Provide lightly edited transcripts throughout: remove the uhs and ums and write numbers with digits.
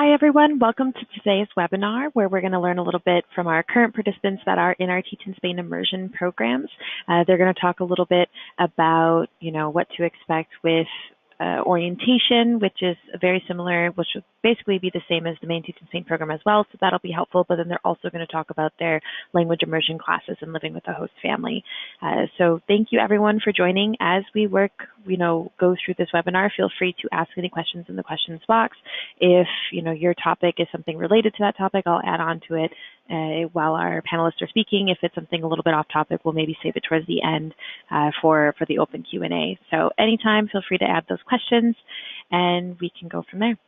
Hi, everyone. Welcome to today's webinar, where we're going to learn a little bit from our current participants that are in our Teach in Spain immersion programs. They're going to talk a little bit about, what to expect with orientation, which is very similar, which will basically be the same as the main Teach in Spain program as well, so that'll be helpful. But then they're also going to talk about their language immersion classes and living with the host family. So thank you, everyone, for joining. As we work, go through this webinar, feel free to ask any questions in the questions box. If, your topic is something related to that topic, I'll add on to it while our panelists are speaking. If it's something a little bit off topic, we'll maybe save it towards the end for the open Q&A. So anytime, feel free to add those questions, and we can go from there.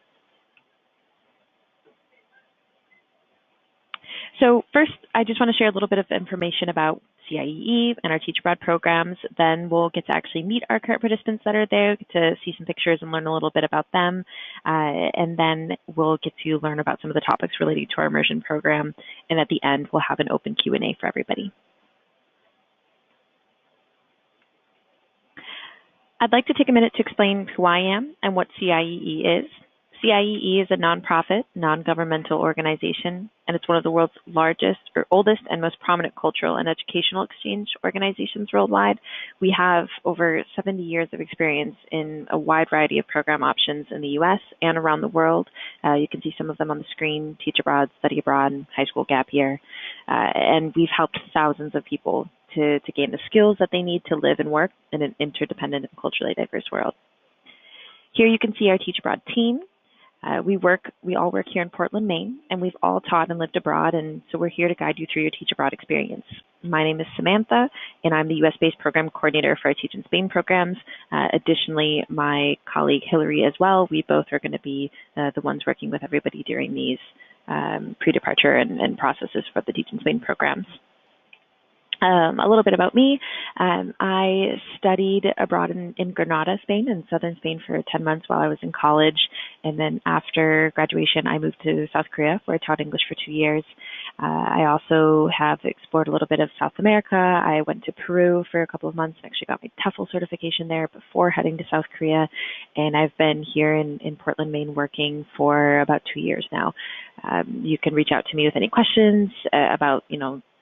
So first, I just want to share a little bit of information about CIEE and our Teach Abroad programs. Then we'll get to actually meet our current participants that are there, get to see some pictures and learn a little bit about them. And then we'll get to learn about some of the topics related to our immersion program. And at the end, we'll have an open Q&A for everybody. I'd like to take a minute to explain who I am and what CIEE is. CIEE is a nonprofit, non-governmental organization, and it's one of the world's largest or oldest and most prominent cultural and educational exchange organizations worldwide. We have over 70 years of experience in a wide variety of program options in the U.S. and around the world. You can see some of them on the screen: Teach Abroad, Study Abroad, High School Gap Year. And we've helped thousands of people to gain the skills that they need to live and work in an interdependent and culturally diverse world. Here you can see our Teach Abroad team. We all work here in Portland, Maine, and we've all taught and lived abroad, and so we're here to guide you through your Teach Abroad experience. My name is Samantha, and I'm the U.S.-based program coordinator for our Teach in Spain programs. Additionally, my colleague Hillary as well. We both are going to be the ones working with everybody during these pre-departure and processes for the Teach in Spain programs. A little bit about me. I studied abroad in Granada, Spain, in southern Spain for 10 months while I was in college. And then after graduation, I moved to South Korea, where I taught English for 2 years. I also have explored a little bit of South America. I went to Peru for a couple of months and actually got my TEFL certification there before heading to South Korea. And I've been here in Portland, Maine, working for about 2 years now. You can reach out to me with any questions about,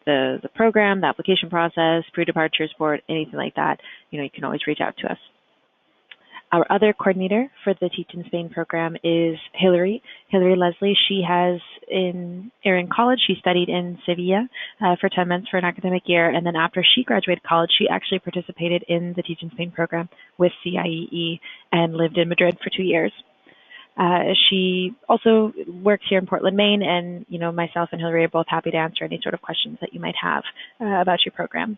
the program, the application process, pre-departure support, anything like that. You can always reach out to us. Our other coordinator for the Teach in Spain program is Hillary Leslie. She in college, she studied in Sevilla for 10 months for an academic year. And then after she graduated college, she actually participated in the Teach in Spain program with CIEE and lived in Madrid for 2 years. She also works here in Portland, Maine, and myself and Hillary are both happy to answer any sort of questions that you might have about your program.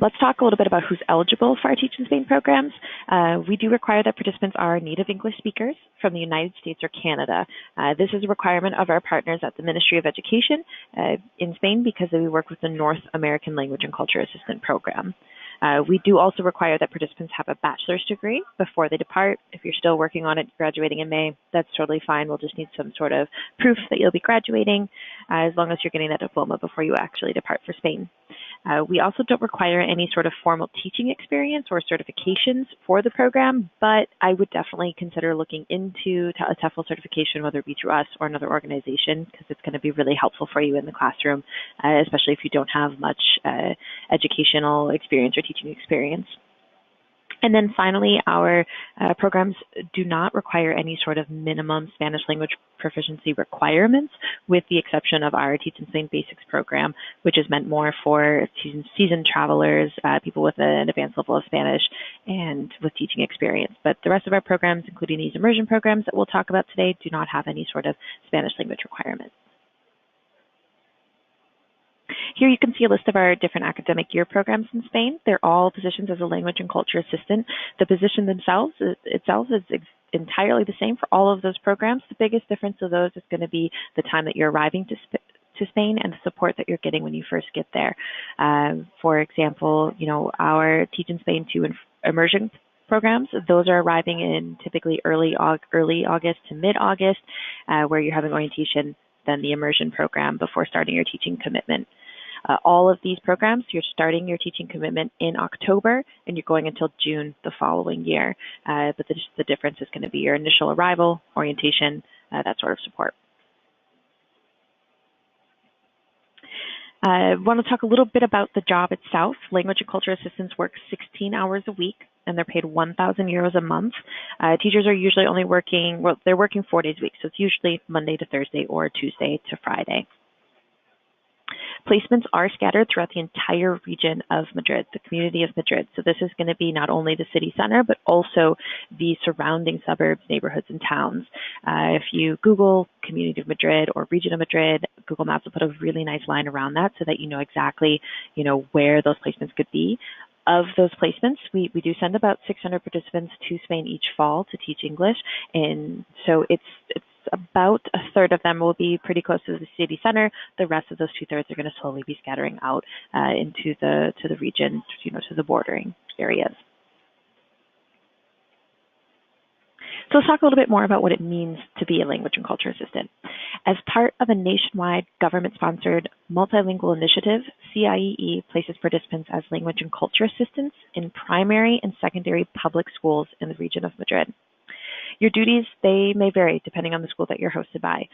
Let's talk a little bit about who's eligible for our Teach in Spain programs. We do require that participants are native English speakers from the United States or Canada. This is a requirement of our partners at the Ministry of Education in Spain because we work with the North American Language and Culture Assistant Program. We do also require that participants have a bachelor's degree before they depart. If you're still working on it, graduating in May, that's totally fine. We'll just need some sort of proof that you'll be graduating as long as you're getting that diploma before you actually depart for Spain. We also don't require any sort of formal teaching experience or certifications for the program, but I would definitely consider looking into a TEFL certification, whether it be through us or another organization, because it's going to be really helpful for you in the classroom, especially if you don't have much educational experience or teaching experience. And then finally, our programs do not require any sort of minimum Spanish language proficiency requirements, with the exception of our Teach in Spain Basics program, which is meant more for seasoned travelers, people with an advanced level of Spanish and with teaching experience. But the rest of our programs, including these immersion programs that we'll talk about today, do not have any sort of Spanish language requirement. Here you can see a list of our different academic year programs in Spain. They're all positions as a language and culture assistant. The position itself is entirely the same for all of those programs. The biggest difference of those is going to be the time that you're arriving to Spain and the support that you're getting when you first get there. For example, our Teach in Spain 2 immersion programs, those are arriving in typically early August to mid-August, where you're having orientation, then the immersion program before starting your teaching commitment. All of these programs, you're starting your teaching commitment in October and you're going until June the following year. But the difference is going to be your initial arrival, orientation, that sort of support. I want to talk a little bit about the job itself. Language and culture assistants work 16 hours a week, and they're paid 1,000 euros a month. Teachers are usually only working, well, they're working 4 days a week, so it's usually Monday to Thursday or Tuesday to Friday. Placements are scattered throughout the entire region of Madrid, the community of Madrid. So this is going to be not only the city center, but also the surrounding suburbs, neighborhoods, and towns. If you Google Community of Madrid or Region of Madrid, Google Maps will put a really nice line around that so that you know exactly, where those placements could be. Of those placements, we do send about 600 participants to Spain each fall to teach English, and so it's about a third of them will be pretty close to the city center. The rest of those 2/3 are going to slowly be scattering out into the region, to the bordering areas. So let's talk a little bit more about what it means to be a language and culture assistant. As part of a nationwide government-sponsored multilingual initiative, CIEE places participants as language and culture assistants in primary and secondary public schools in the region of Madrid. Your duties, they may vary depending on the school that you're hosted by,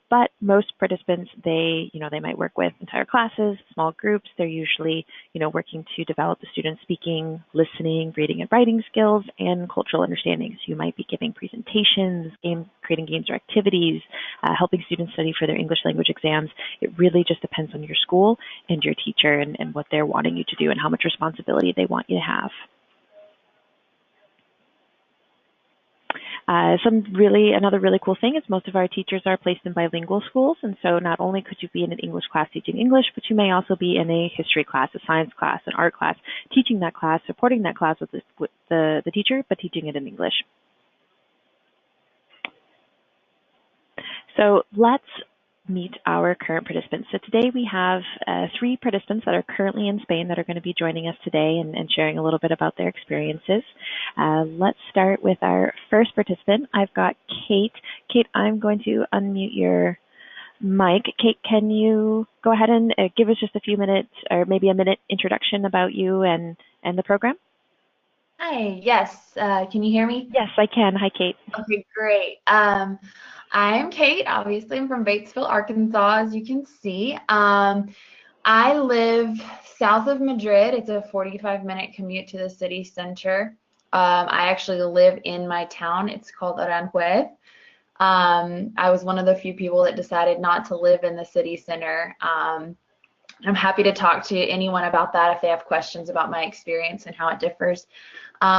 but most participants, they might work with entire classes, small groups. They're usually, working to develop the students' speaking, listening, reading, and writing skills and cultural understanding. So you might be giving presentations, creating games or activities, helping students study for their English language exams. It really just depends on your school and your teacher and what they're wanting you to do and how much responsibility they want you to have. Another really cool thing is most of our teachers are placed in bilingual schools, and so not only could you be in an English class teaching English, but you may also be in a history class, a science class, an art class, teaching that class, supporting that class with the teacher, but teaching it in English. So let's meet our current participants. So today we have 3 participants that are currently in Spain that are going to be joining us today and sharing a little bit about their experiences. Let's start with our first participant. I've got Kate. Kate, I'm going to unmute your mic. Kate, can you go ahead and give us just a few minutes or maybe a minute introduction about you and the program? Hi, yes. Can you hear me? Yes, I can. Hi, Kate. Okay, great. I'm Kate. Obviously, I'm from Batesville, Arkansas, as you can see. I live south of Madrid. It's a 45-minute commute to the city center. I actually live in my town. It's called Aranjuez. I was one of the few people that decided not to live in the city center. I'm happy to talk to anyone about that if they have questions about my experience and how it differs.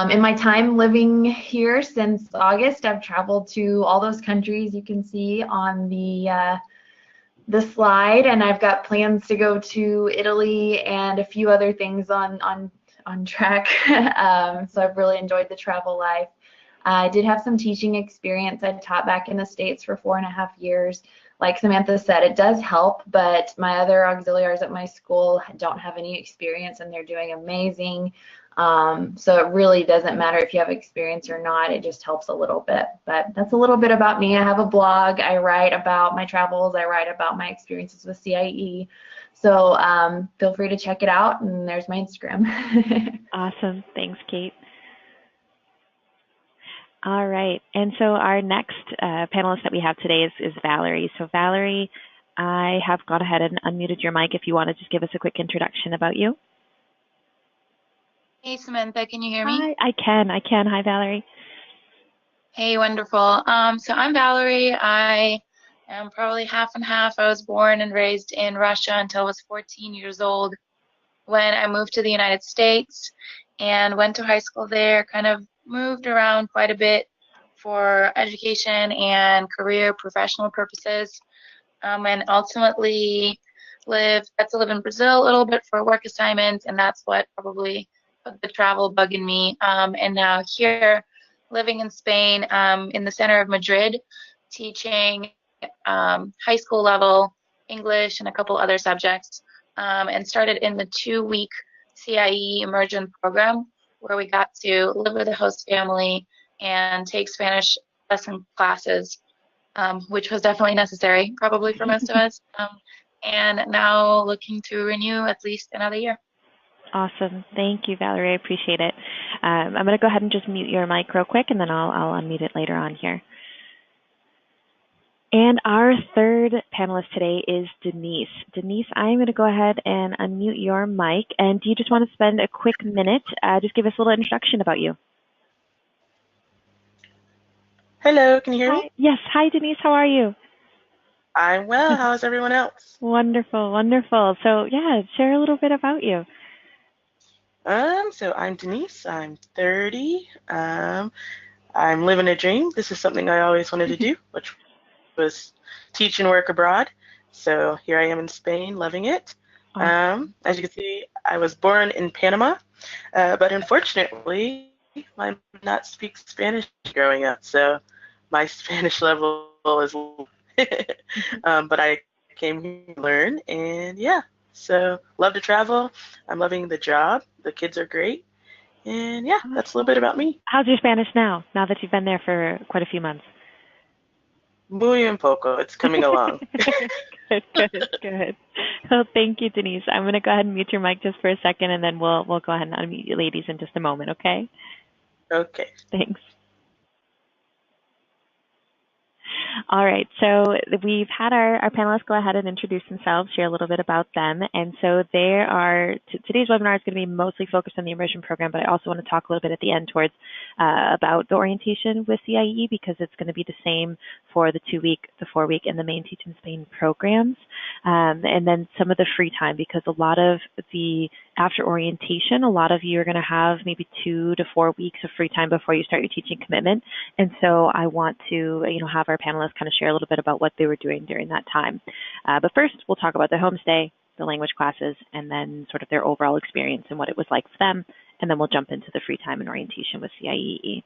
In my time living here since August, I've traveled to all those countries you can see on the slide, and I've got plans to go to Italy and a few other things on track. So I've really enjoyed the travel life. I did have some teaching experience. I taught back in the States for 4.5 years. Like Samantha said, it does help, but my other auxiliaries at my school don't have any experience, and they're doing amazing. So it really doesn't matter if you have experience or not. It just helps a little bit. But that's a little bit about me. I have a blog. I write about my travels. I write about my experiences with CIEE. So feel free to check it out, and there's my Instagram. Awesome. Thanks, Kate. All right, and so our next panelist that we have today is Valerie. So Valerie, I have gone ahead and unmuted your mic if you want to just give us a quick introduction about you. Hey Samantha, can you hear me? Hi, I can. Hi, Valerie. Hey, wonderful. So I'm Valerie. I am probably half and half. I was born and raised in Russia until I was 14 years old when I moved to the United States and went to high school there, kind of moved around quite a bit for education and career professional purposes, and ultimately got to live in Brazil a little bit for work assignments, and that's what probably put the travel bug in me. And now here, living in Spain, in the center of Madrid, teaching high school level English and a couple other subjects, and started in the 2-week CIEE Immersion program, where we got to live with a host family and take Spanish lesson classes, which was definitely necessary, probably for most of us. and now looking to renew at least another year. Awesome. Thank you, Valerie. I appreciate it. I'm going to go ahead and just mute your mic real quick, and then I'll unmute it later on here. And our third panelist today is Denise. Denise, I'm going to go ahead and unmute your mic. And do you just want to spend a quick minute, just give us a little introduction about you? Hello, can you hear me? Yes. Hi, Denise. How are you? I'm well. How's everyone else? Wonderful, wonderful. So yeah, share a little bit about you. So I'm Denise. I'm 30. I'm living a dream. This is something I always wanted to do, which was teach and work abroad. So here I am in Spain, loving it. Awesome. As you can see, I was born in Panama, but unfortunately, I did not speak Spanish growing up, so my Spanish level is low. But I came here to learn, and yeah, so love to travel. I'm loving the job. The kids are great, and yeah, that's a little bit about me. How's your Spanish now that you've been there for quite a few months? Muy un poco. It's coming along. Good. Well, thank you, Denise. I'm going to go ahead and mute your mic just for a second, and then we'll go ahead and unmute you ladies in just a moment, okay? Okay. Thanks. All right, so we've had our panelists go ahead and introduce themselves, share a little bit about them. And so today's webinar is going to be mostly focused on the immersion program, but I also want to talk a little bit at the end towards about the orientation with CIEE, because it's going to be the same for the 2-week, the 4-week, and the main Teach in Spain programs. And then some of the free time, because a lot of after orientation, a lot of you are going to have maybe 2 to 4 weeks of free time before you start your teaching commitment. And so I want to, have our panelists kind of share a little bit about what they were doing during that time. But first, we'll talk about the homestay, the language classes, and then sort of their overall experience and what it was like for them. And then we'll jump into the free time and orientation with CIEE.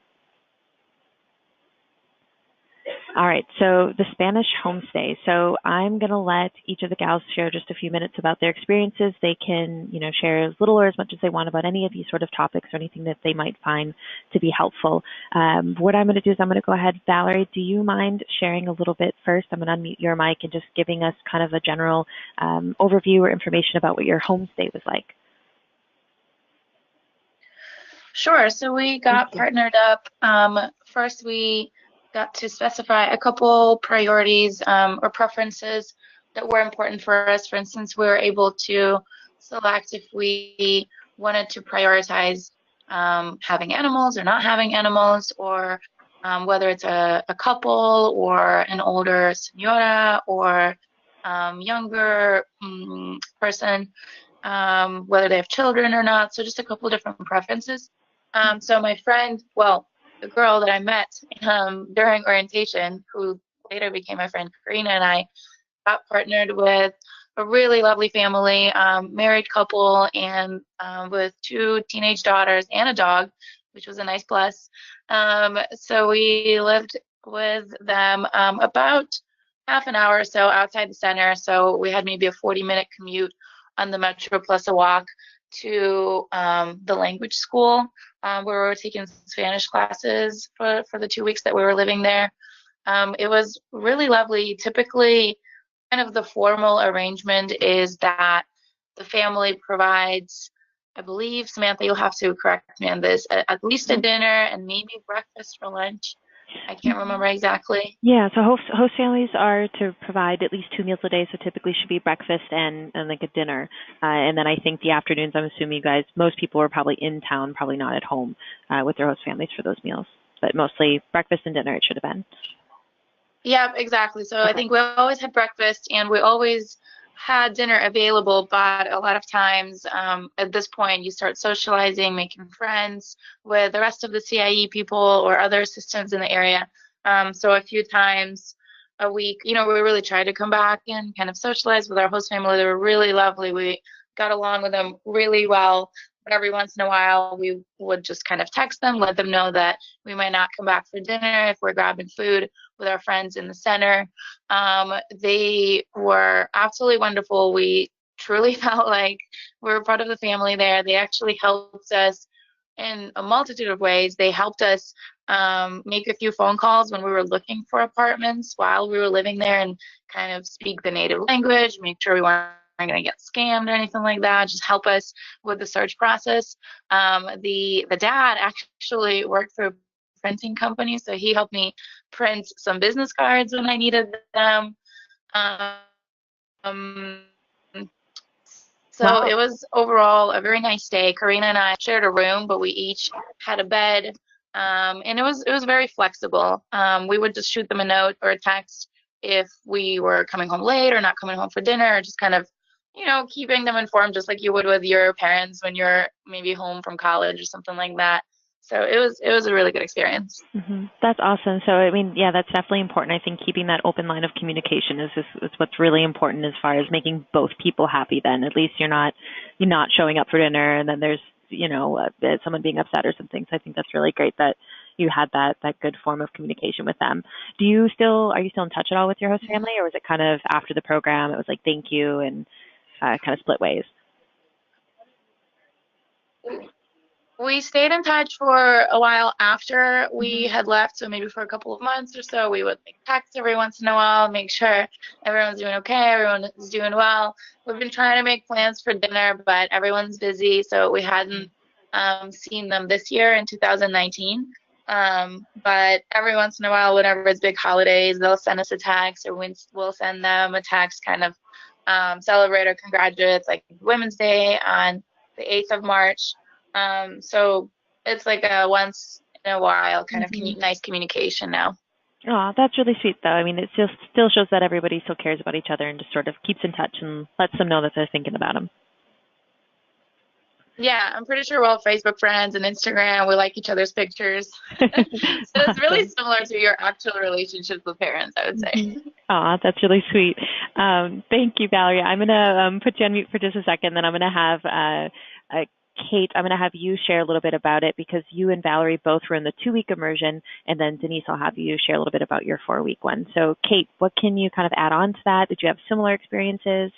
All right, so the Spanish homestay. So I'm going to let each of the gals share just a few minutes about their experiences. They can, share as little or as much as they want about any of these sort of topics or anything that they might find to be helpful. What I'm going to do is I'm going to go ahead. Valerie, do you mind sharing a little bit first? I'm going to unmute your mic and just giving us kind of a general overview or information about what your homestay was like. Sure. So we got partnered up. First, we got to specify a couple priorities or preferences that were important for us. For instance, we were able to select if we wanted to prioritize having animals or not having animals, or whether it's a couple or an older senora or younger person, whether they have children or not. So just a couple different preferences. So my friend, the girl that I met during orientation, who later became my friend Karina, and I got partnered with a really lovely family, married couple, and with 2 teenage daughters and a dog, which was a nice plus. So we lived with them about half an hour or so outside the center. So we had maybe a 40-minute commute on the metro plus a walk to the language school where we were taking Spanish classes for the 2 weeks that we were living there. It was really lovely. Typically, kind of the formal arrangement is that the family provides, I believe, Samantha, you'll have to correct me on this, at least a dinner and maybe breakfast for lunch. I can't remember exactly. Yeah, so host families are to provide at least 2 meals a day, so typically should be breakfast and like a dinner. And then I think the afternoons, I'm assuming you guys, most people are probably in town, probably not at home with their host families for those meals. But mostly breakfast and dinner it should have been. Yeah, exactly. So I think we always had breakfast and we always had dinner available, but a lot of times at this point you start socializing, making friends with the rest of the CIEE people or other assistants in the area. So a few times a week, we really tried to come back and kind of socialize with our host family. They were really lovely. We got along with them really well. But every once in a while we would just kind of text them, let them know that we might not come back for dinner if we're grabbing food with our friends in the center. They were absolutely wonderful. We truly felt like we were part of the family there. They actually helped us in a multitude of ways. They helped us make a few phone calls when we were looking for apartments while we were living there, and kind of speak the native language, make sure we weren't going to get scammed or anything like that, just help us with the search process. The dad actually worked for a printing company, so he helped me print some business cards when I needed them. Um, so Wow. it was overall a very nice day. Karina and I shared a room, but we each had a bed, and it was very flexible. We would just shoot them a note or a text if we were coming home late or not coming home for dinner, or just kind of, keeping them informed, just like you would with your parents when you're maybe home from college or something like that. So it was a really good experience. That's awesome. So, I mean, yeah, that's definitely important. I think keeping that open line of communication is what's really important as far as making both people happy. Then at least you're not showing up for dinner, and then there's someone being upset or something. So I think that's really great that you had that good form of communication with them. Are you still in touch at all with your host family, or was it kind of after the program? It was like thank you and kind of split ways. We stayed in touch for a while after we Mhm. had left, so maybe for a couple of months or so, we would text every once in a while, make sure everyone's doing okay, everyone is doing well. We've been trying to make plans for dinner, but everyone's busy, so we hadn't seen them this year in 2019. But every once in a while, whenever it's big holidays, they'll send us a text, or we'll send them a text, kind of celebrate or congratulate, like Women's Day on the 8th of March. So it's like a once in a while kind of Mhm. nice communication now. Oh, that's really sweet, though. I mean, it still shows that everybody still cares about each other and just sort of keeps in touch and lets them know that they're thinking about them. Yeah, I'm pretty sure we're all Facebook friends and Instagram. We like each other's pictures. So it's really Awesome. similar to your actual relationships with parents, I would say. Aw, that's really sweet. Thank you, Valerie. I'm gonna put you on mute for just a second, then I'm gonna have Kate. I'm gonna have you share a little bit about it because you and Valerie both were in the 2-week immersion, and then Denise, I'll have you share a little bit about your 4-week one. So, Kate, what can you kind of add on to that? Did you have similar experiences?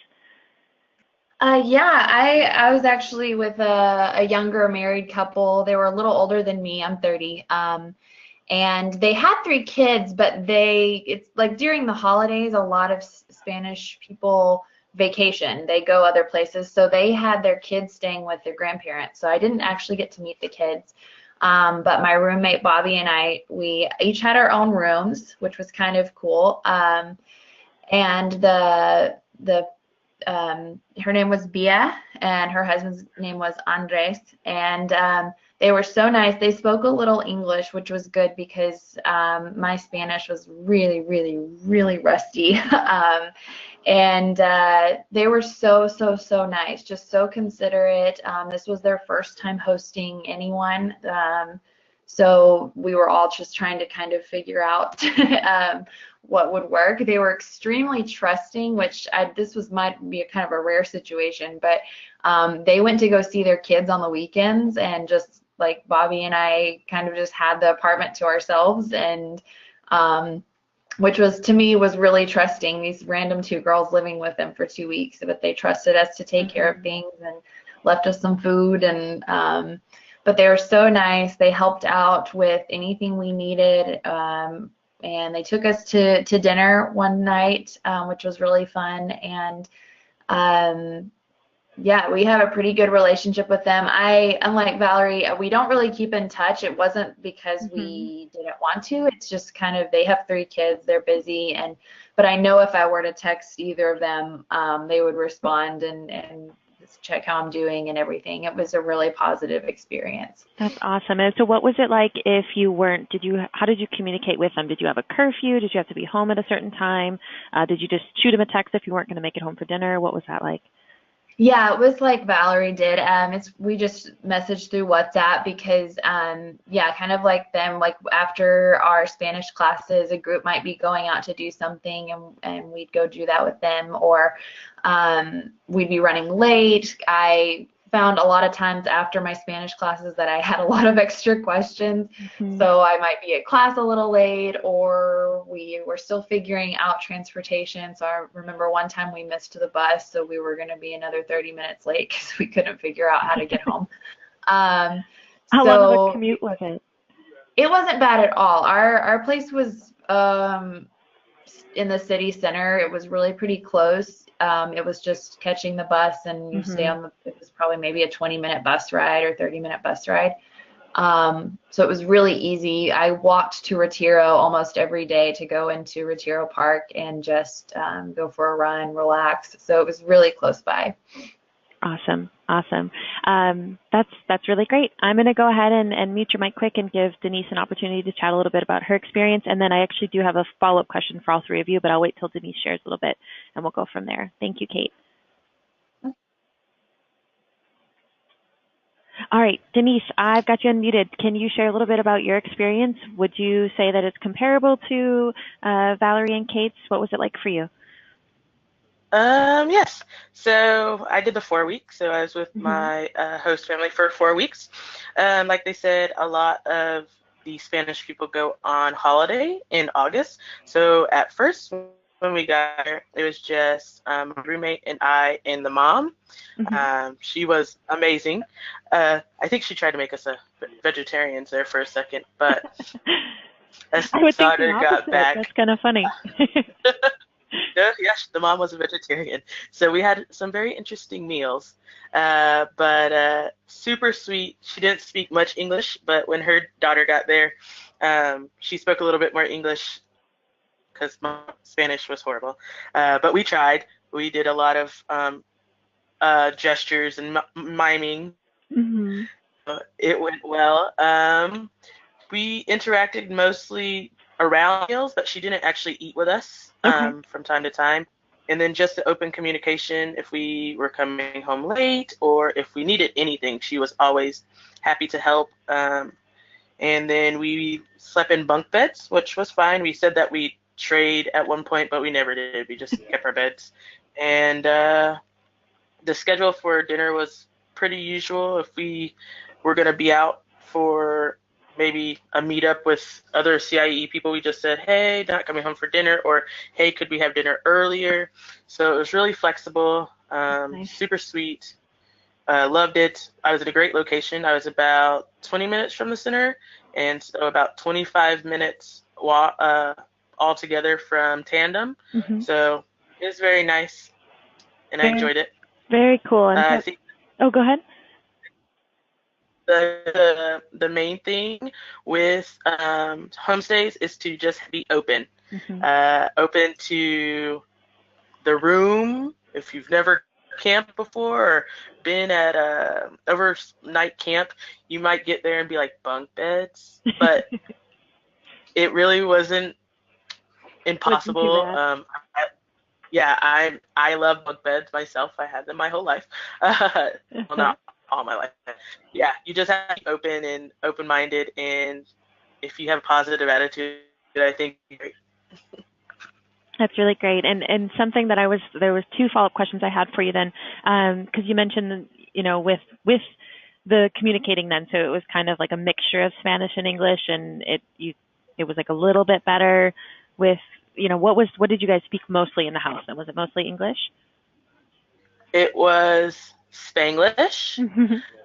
Yeah, I was actually with a younger married couple. They were a little older than me. I'm 30. And they had 3 kids, but it's like during the holidays, a lot of Spanish people vacation. They go other places. So they had their kids staying with their grandparents. So I didn't actually get to meet the kids. But my roommate Bobby and we each had our own rooms, which was kind of cool. And her name was Bia, and her husband's name was Andres, and they were so nice. They spoke a little English, which was good because my Spanish was really, really, really rusty. And they were so, so, so nice, just so considerate. This was their first time hosting anyone. So we were all just trying to kind of figure out what would work. They were extremely trusting, which might be a kind of a rare situation, but they went to go see their kids on the weekends, and just like Bobby and I kind of just had the apartment to ourselves, and which was, to me, was really trusting. These random 2 girls living with them for 2 weeks, but they trusted us to take care of things and left us some food, and but they were so nice. They helped out with anything we needed. And they took us to dinner one night, which was really fun. And yeah, we have a pretty good relationship with them. Unlike Valerie, we don't really keep in touch. It wasn't because we didn't want to. It's just kind of, they have 3 kids, they're busy, but I know if I were to text either of them, they would respond and check how I'm doing and everything. It was a really positive experience. That's awesome. And so what was it like if you weren't, how did you communicate with them? Did you have a curfew? Did you have to be home at a certain time? Did you just shoot them a text if you weren't going to make it home for dinner? What was that like? Yeah, it was like Valerie did. We just messaged through WhatsApp because, yeah, kind of like them, like after our Spanish classes, a group might be going out to do something, and we'd go do that with them, or we'd be running late. I found a lot of times after my Spanish classes that I had a lot of extra questions. So I might be at class a little late, or we were still figuring out transportation. So I remember one time we missed the bus, so we were going to be another 30 minutes late because we couldn't figure out how to get home. How long of a So commute was it? it wasn't bad at all. Our place was in the city center. It was really pretty close. It was just catching the bus, and you stay on the. It was probably maybe a 20-minute bus ride or 30-minute bus ride. So it was really easy. I walked to Retiro almost every day to go into Retiro Park and just go for a run, relax. So it was really close by. Awesome. That's really great. I'm going to go ahead and mute your mic quick and give Denise an opportunity to chat a little bit about her experience. And then I actually do have a follow-up question for all three of you, but I'll wait till Denise shares a little bit and we'll go from there. Thank you, Kate. All right, Denise, I've got you unmuted. Can you share a little bit about your experience? Would you say that it's comparable to Valerie and Kate's? What was it like for you? Yes. So I did the 4 weeks. So I was with my host family for 4 weeks. Like they said, a lot of the Spanish people go on holiday in August. So at first, when we got there, it was just my roommate and I and the mom. She was amazing. I think she tried to make us a vegetarians there for a second, but as I would think the daughter got opposite. back, That's kind of funny. yes, the mom was a vegetarian. So we had some very interesting meals, but super sweet. She didn't speak much English, but when her daughter got there, she spoke a little bit more English because my Spanish was horrible. But we tried. We did a lot of gestures and miming. It went well. We interacted mostly around meals, but she didn't actually eat with us from time to time. And then just the open communication, if we were coming home late or if we needed anything, she was always happy to help. And then we slept in bunk beds, which was fine. We said that we'd trade at one point, but we never did. We just kept our beds. And the schedule for dinner was pretty usual. If we were going to be out for maybe a meetup with other CIEE people, we just said, hey, not coming home for dinner, or hey, could we have dinner earlier? So it was really flexible, super sweet. Loved it. I was at a great location. I was about 20 minutes from the center, and so about 25 minutes all together from Tandem. So it was very nice, and I enjoyed it. Very cool. And I think go ahead. The main thing with homestays is to just be open. Open to the room. If you've never camped before or been at a overnight camp, you might get there and be like, bunk beds, but it really wasn't impossible. I love bunk beds myself. I had them my whole life. Well, not all my life. Yeah, you just have to be open and open-minded, and if you have a positive attitude, I think you're great. That's really great. And something that there was two follow-up questions I had for you then, because you mentioned, with the communicating then, so it was kind of like a mixture of Spanish and English, and it was like a little bit better with, what did you guys speak mostly in the house? And was it mostly English? It was Spanglish.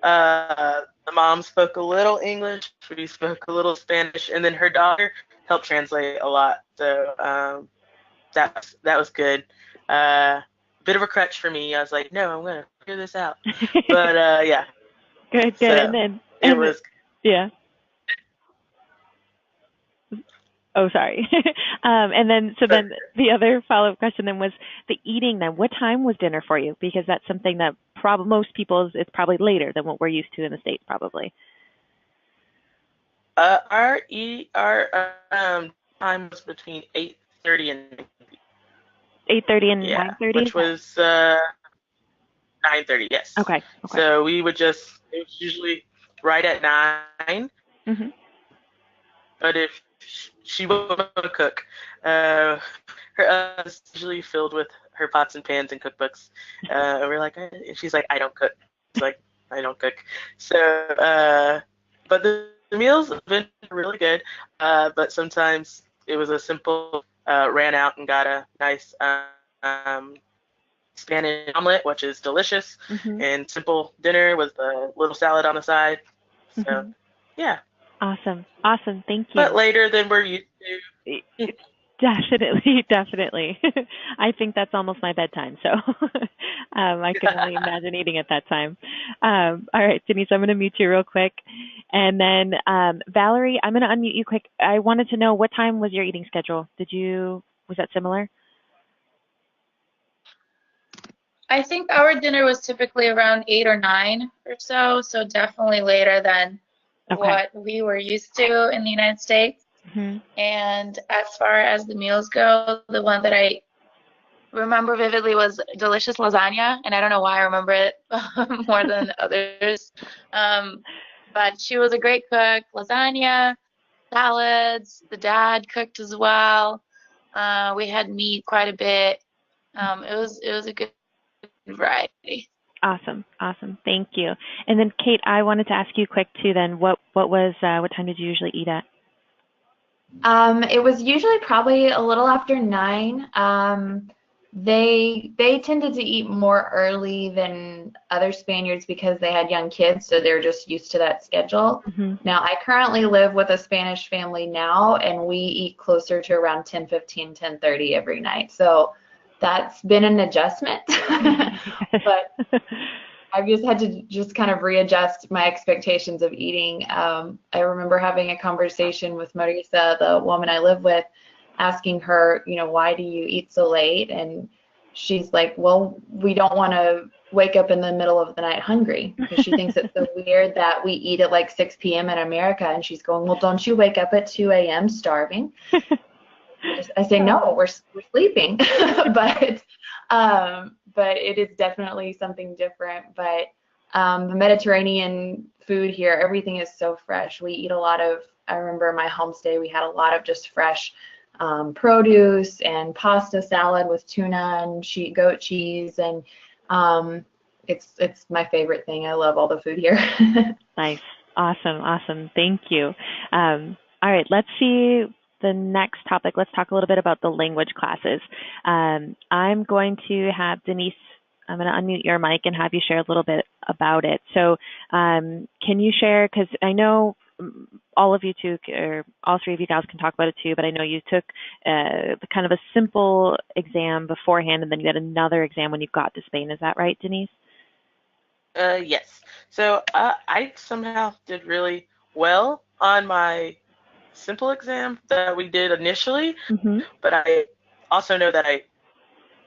The mom spoke a little English, we spoke a little Spanish, and then her daughter helped translate a lot. So that was good. Bit of a crutch for me. I was like, no, I'm gonna figure this out. But yeah. Good. So and then it was. Yeah. Oh, sorry. And then then the other follow-up question then was the eating then. What time was dinner for you? Because that's something that most people, it's probably later than what we're used to in the States, probably. Our time was between 8:30 and 8:30 and 9:30? Which was 9:30, yes. Okay. So it was usually right at 9. But if she won't cook, her is usually filled with her pots and pans and cookbooks. And we're like, and she's like, I don't cook. It's like, I don't cook. So, but the meals have been really good. But sometimes it was a simple, ran out and got a nice Spanish omelet, which is delicious, and simple dinner with a little salad on the side. So, yeah. Awesome. Awesome. Thank you. But later than we're used to. Definitely, definitely. I think that's almost my bedtime, so I can only imagine eating at that time. All right, Denise, I'm going to mute you real quick. And then Valerie, I'm going to unmute you quick. I wanted to know, what time was your eating schedule? Was that similar? I think our dinner was typically around 8 or 9 or so, so definitely later than what we were used to in the United States. Mm-hmm. And as far as the meals go, the one that I remember vividly was delicious lasagna, and I don't know why I remember it more than others. But she was a great cook. Lasagna, salads, the dad cooked as well. We had meat quite a bit. It was a good variety. Awesome. Awesome. Thank you. And then Kate, I wanted to ask you quick too then, what time did you usually eat at? It was usually probably a little after 9. They tended to eat more early than other Spaniards because they had young kids, so they're just used to that schedule. Mm-hmm. Now, I currently live with a Spanish family now, and we eat closer to around 10:15, 10:30 every night. So that's been an adjustment. But I've just had to just kind of readjust my expectations of eating. I remember having a conversation with Marisa, the woman I live with, asking her, why do you eat so late? And she's like, well, we don't want to wake up in the middle of the night hungry, because she thinks it's so weird that we eat at like 6 p.m. in America. And she's going, well, don't you wake up at 2 a.m. starving? I say, no, we're sleeping. But it is definitely something different. But the Mediterranean food here, everything is so fresh. We eat a lot of, I remember my homestay, we had a lot of just fresh produce and pasta salad with tuna and goat cheese. And it's my favorite thing. I love all the food here. Nice. Awesome. Awesome. Thank you. All right, let's see the next topic. Let's talk a little bit about the language classes. I'm going to have Denise, I'm going to unmute your mic and have you share a little bit about it. So can you share, because I know all of you two, or all three of you guys can talk about it too, but I know you took kind of a simple exam beforehand and then you had another exam when you got to Spain. Is that right, Denise? Yes. So I somehow did really well on my simple exam that we did initially, but I also know that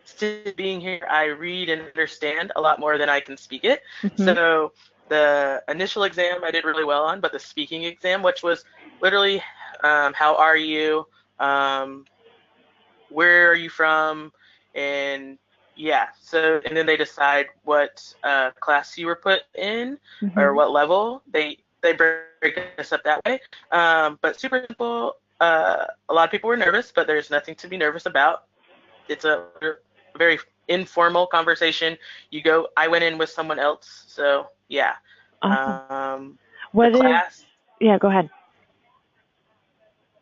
still being here, I read and understand a lot more than I can speak it. So the initial exam I did really well on, but the speaking exam, which was literally how are you, where are you from, and yeah, so, and then they decide what class you were put in or what level. They break us up that way. But super simple. A lot of people were nervous, but there's nothing to be nervous about. It's a very informal conversation. I went in with someone else, so yeah. Awesome. Class. Yeah, go ahead.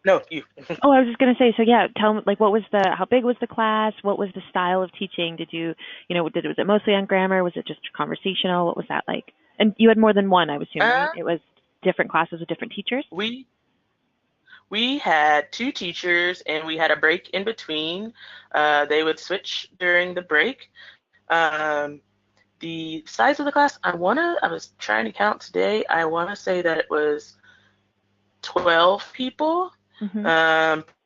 No, you. Oh, I was just going to say, so yeah, tell me, like, how big was the class? What was the style of teaching? Was it mostly on grammar? Was it just conversational? What was that like? And you had more than one, I was assuming, right? It was different classes with different teachers? We had 2 teachers, and we had a break in between. They would switch during the break. The size of the class, I was trying to count today. I want to say that it was 12 people.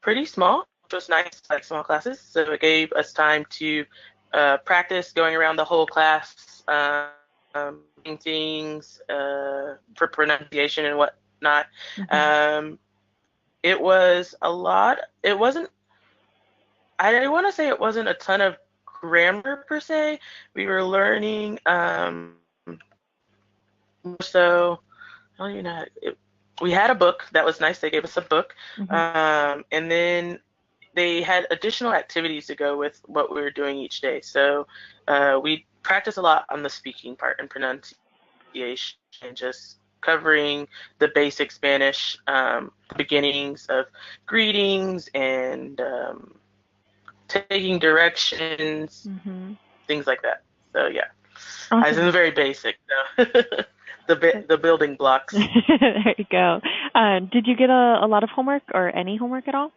Pretty small, which was nice, like small classes. So it gave us time to practice going around the whole class, things for pronunciation and whatnot. It was a lot. I want to say it wasn't a ton of grammar per se. We were learning so I don't even know. We had a book that was nice. They gave us a book, and then they had additional activities to go with what we were doing each day. So we practiced a lot on the speaking part and pronunciation, and just covering the basic Spanish beginnings of greetings and taking directions, things like that. So yeah, awesome. I was in the very basic. So. the building blocks. There you go. Did you get a lot of homework or any homework at all?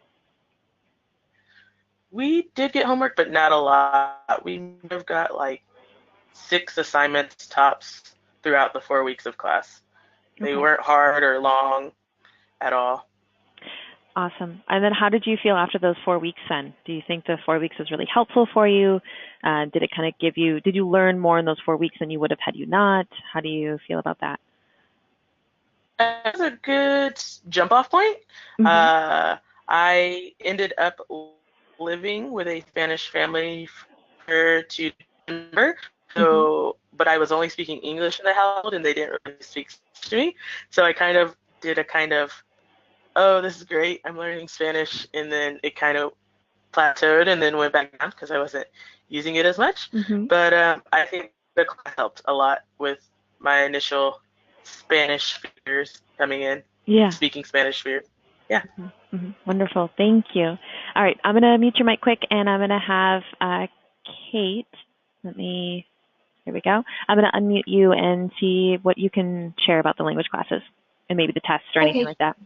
We did get homework, but not a lot. We may have got like 6 assignments tops throughout the 4 weeks of class. They Okay. weren't hard or long at all. Awesome. And then how did you feel after those 4 weeks then? Do you think the 4 weeks was really helpful for you? Did it kind of did you learn more in those 4 weeks than you would have had you not? How do you feel about that? That's a good jump off point. Mm-hmm. I ended up living with a Spanish family for 2 December. So, but I was only speaking English in the household, and they didn't really speak Spanish to me. So I kind of did a kind of, oh, this is great, I'm learning Spanish, and then it kind of plateaued and then went back down because I wasn't using it as much. Mm-hmm. But I think the class helped a lot with my initial Spanish fears coming in, Yeah. speaking Spanish fears. Yeah. Mm-hmm. Mm-hmm. Wonderful. Thank you. All right. I'm going to mute your mic quick, and I'm going to have Kate. Here we go. I'm going to unmute you and see what you can share about the language classes and maybe the tests or anything like that.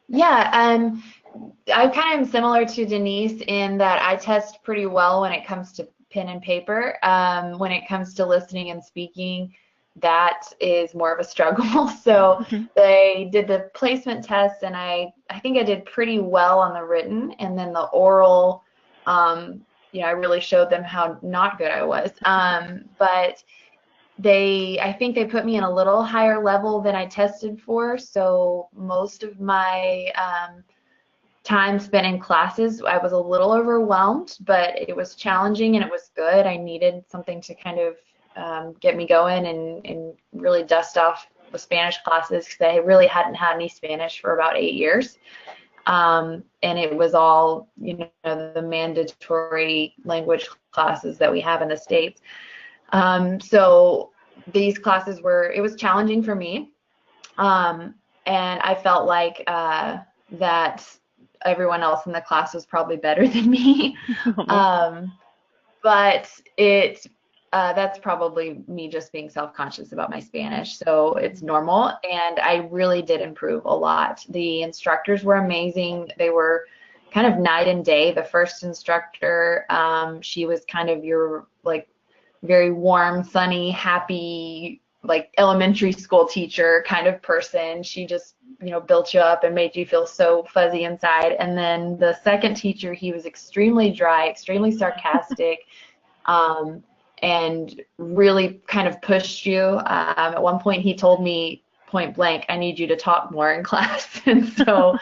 Yeah, I kind of am similar to Denise in that I test pretty well when it comes to pen and paper. When it comes to listening and speaking, that is more of a struggle. So they did the placement test, and I think I did pretty well on the written, and then the oral, I really showed them how not good I was. But I think they put me in a little higher level than I tested for. So most of my time spent in classes, I was a little overwhelmed, but it was challenging and it was good. I needed something to kind of get me going and really dust off the Spanish classes because I really hadn't had any Spanish for about 8 years. And it was all, the mandatory language classes that we have in the States. So these classes it was challenging for me. And I felt like that everyone else in the class was probably better than me. But that's probably me just being self-conscious about my Spanish. So it's normal. And I really did improve a lot. The instructors were amazing. They were kind of night and day. The first instructor, she was kind of your very warm, sunny, happy, elementary school teacher kind of person. She just, built you up and made you feel so fuzzy inside. And then the second teacher, he was extremely dry, extremely sarcastic, and really kind of pushed you. At one point, he told me point blank, "I need you to talk more in class." And so,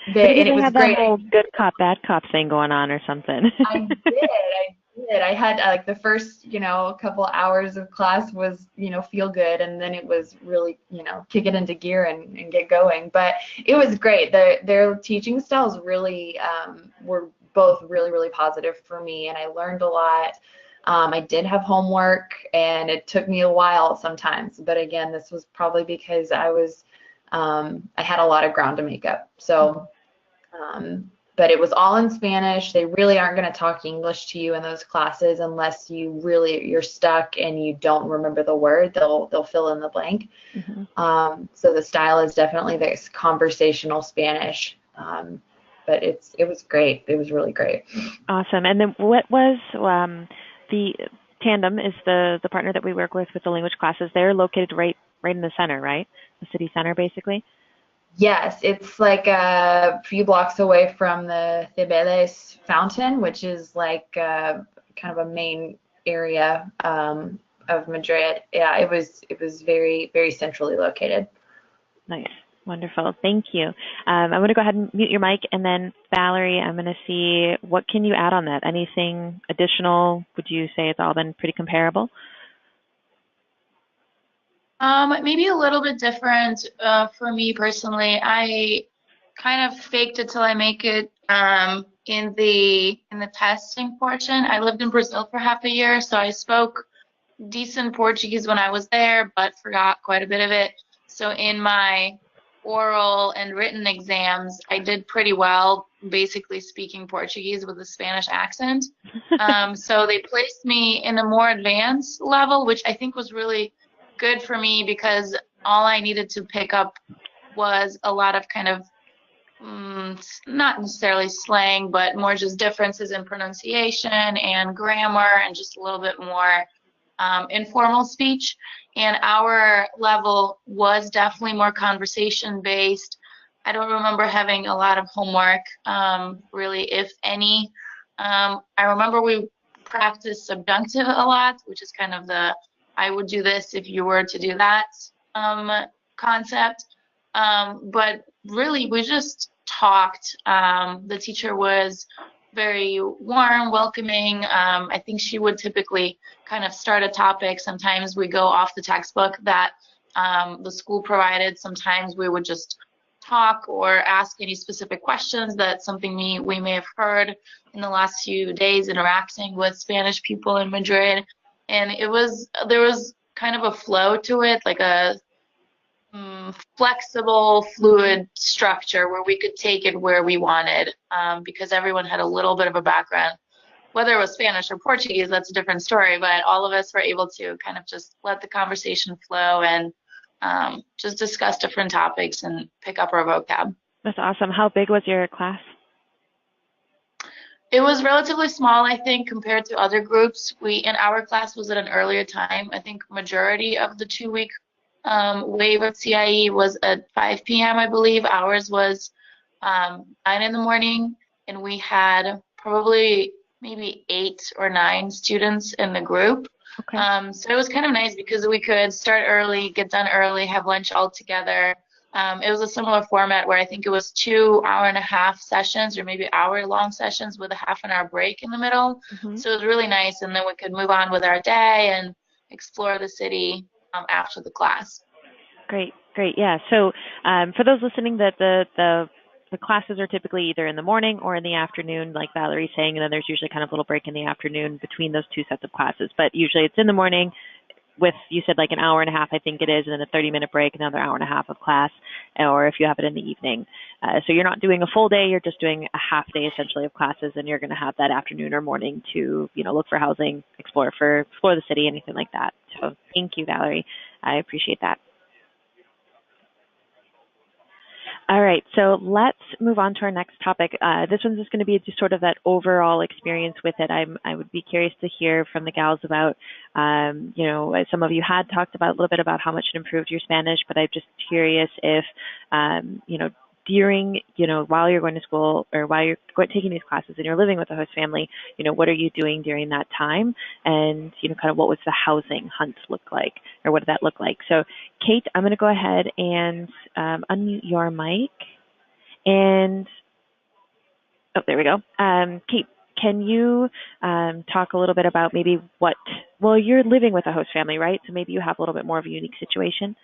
and it was great. That whole good cop, bad cop thing going on or something. I did. I had the first, couple hours of class was, feel good. And then it was really, kick it into gear and get going. But it was great. Their teaching styles really were both really, really positive for me. And I learned a lot. I did have homework and it took me a while sometimes. But again, this was probably because I had a lot of ground to make up. So, but it was all in Spanish. They really aren't going to talk English to you in those classes unless you're stuck and you don't remember the word. They'll fill in the blank. So the style is definitely this conversational Spanish. But it was great. It was really great. Awesome. And then what was the Tandem is the partner that we work with the language classes. They're located right in the center, right? The city center, basically. Yes, it's like a few blocks away from the Cibeles fountain, which is kind of a main area of Madrid. Yeah, it was very, very centrally located. Nice. Wonderful. Thank you. I'm going to go ahead and mute your mic, and then Valerie, I'm going to see what can you add on that? Anything additional? Would you say it's all been pretty comparable? Maybe a little bit different for me personally. I kind of faked it till I make it in the testing portion. I lived in Brazil for half a year, so I spoke decent Portuguese when I was there, but forgot quite a bit of it. So in my oral and written exams, I did pretty well, basically speaking Portuguese with a Spanish accent. So they placed me in a more advanced level, which I think was really good for me because all I needed to pick up was a lot of kind of not necessarily slang, but more just differences in pronunciation and grammar and just a little bit more informal speech. And our level was definitely more conversation based. I don't remember having a lot of homework, really, if any. I remember we practiced subjunctive a lot, which is kind of the I would do this if you were to do that concept. But really, we just talked. The teacher was very warm, welcoming. I think she would typically kind of start a topic. Sometimes we go off the textbook that the school provided. Sometimes we would just talk or ask any specific questions. That's something we may have heard in the last few days interacting with Spanish people in Madrid. And there was kind of a flow to it, like a flexible, fluid structure where we could take it where we wanted, because everyone had a little bit of a background. Whether it was Spanish or Portuguese, that's a different story, but all of us were able to kind of just let the conversation flow and just discuss different topics and pick up our vocab. That's awesome. How big was your class? It was relatively small, I think, compared to other groups. In our class was at an earlier time. I think majority of the 2-week wave of CIEE was at 5 p.m., I believe. Ours was 9 in the morning, and we had probably maybe 8 or 9 students in the group. Okay. So it was kind of nice because we could start early, get done early, have lunch all together. It was a similar format where I think it was 2 hour-and-a-half sessions or maybe hour-long sessions with a half-an-hour break in the middle. Mm-hmm. So it was really nice, and then we could move on with our day and explore the city after the class. Great. Yeah. So for those listening, that the classes are typically either in the morning or in the afternoon, like Valerie's saying, and then there's usually kind of a little break in the afternoon between those 2 sets of classes. But usually it's in the morning with, you said, like an hour and a half, I think it is, and then a 30-minute break, another hour and a half of class, or if you have it in the evening. So you're not doing a full day, you're just doing a half day essentially of classes, and you're going to have that afternoon or morning to, look for housing, explore the city, anything like that. So thank you, Valerie. I appreciate that. All right, so let's move on to our next topic. This one's just going to be just sort of that overall experience with it. I would be curious to hear from the gals about, some of you had talked about a little bit about how much it improved your Spanish, but I'm just curious if, during, while you're going to school or while you're taking these classes and you're living with a host family, what are you doing during that time? And, kind of what was the housing hunt look like, or what did that look like? So, Kate, I'm going to go ahead and unmute your mic. And, there we go. Kate, can you talk a little bit about maybe you're living with a host family, right? So maybe you have a little bit more of a unique situation.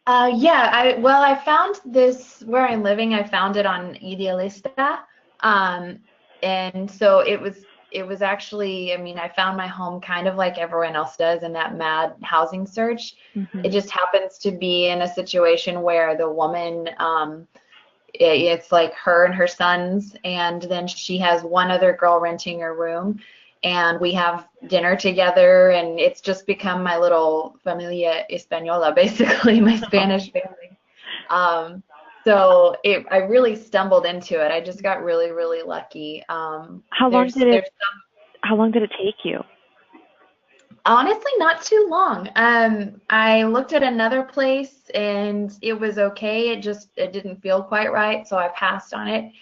I found this where I'm living. I found it on Idealista, and so it was actually. I mean, I found my home kind of like everyone else does in that mad housing search. Mm-hmm. It just happens to be in a situation where the woman, it's like her and her sons, and then she has one other girl renting her room. And we have dinner together, and it's just become my little familia española, basically, my Spanish family. I really stumbled into it. I just got really, really lucky. How long did it take you? Honestly, not too long. I looked at another place, and it was okay. It didn't feel quite right, so I passed on it.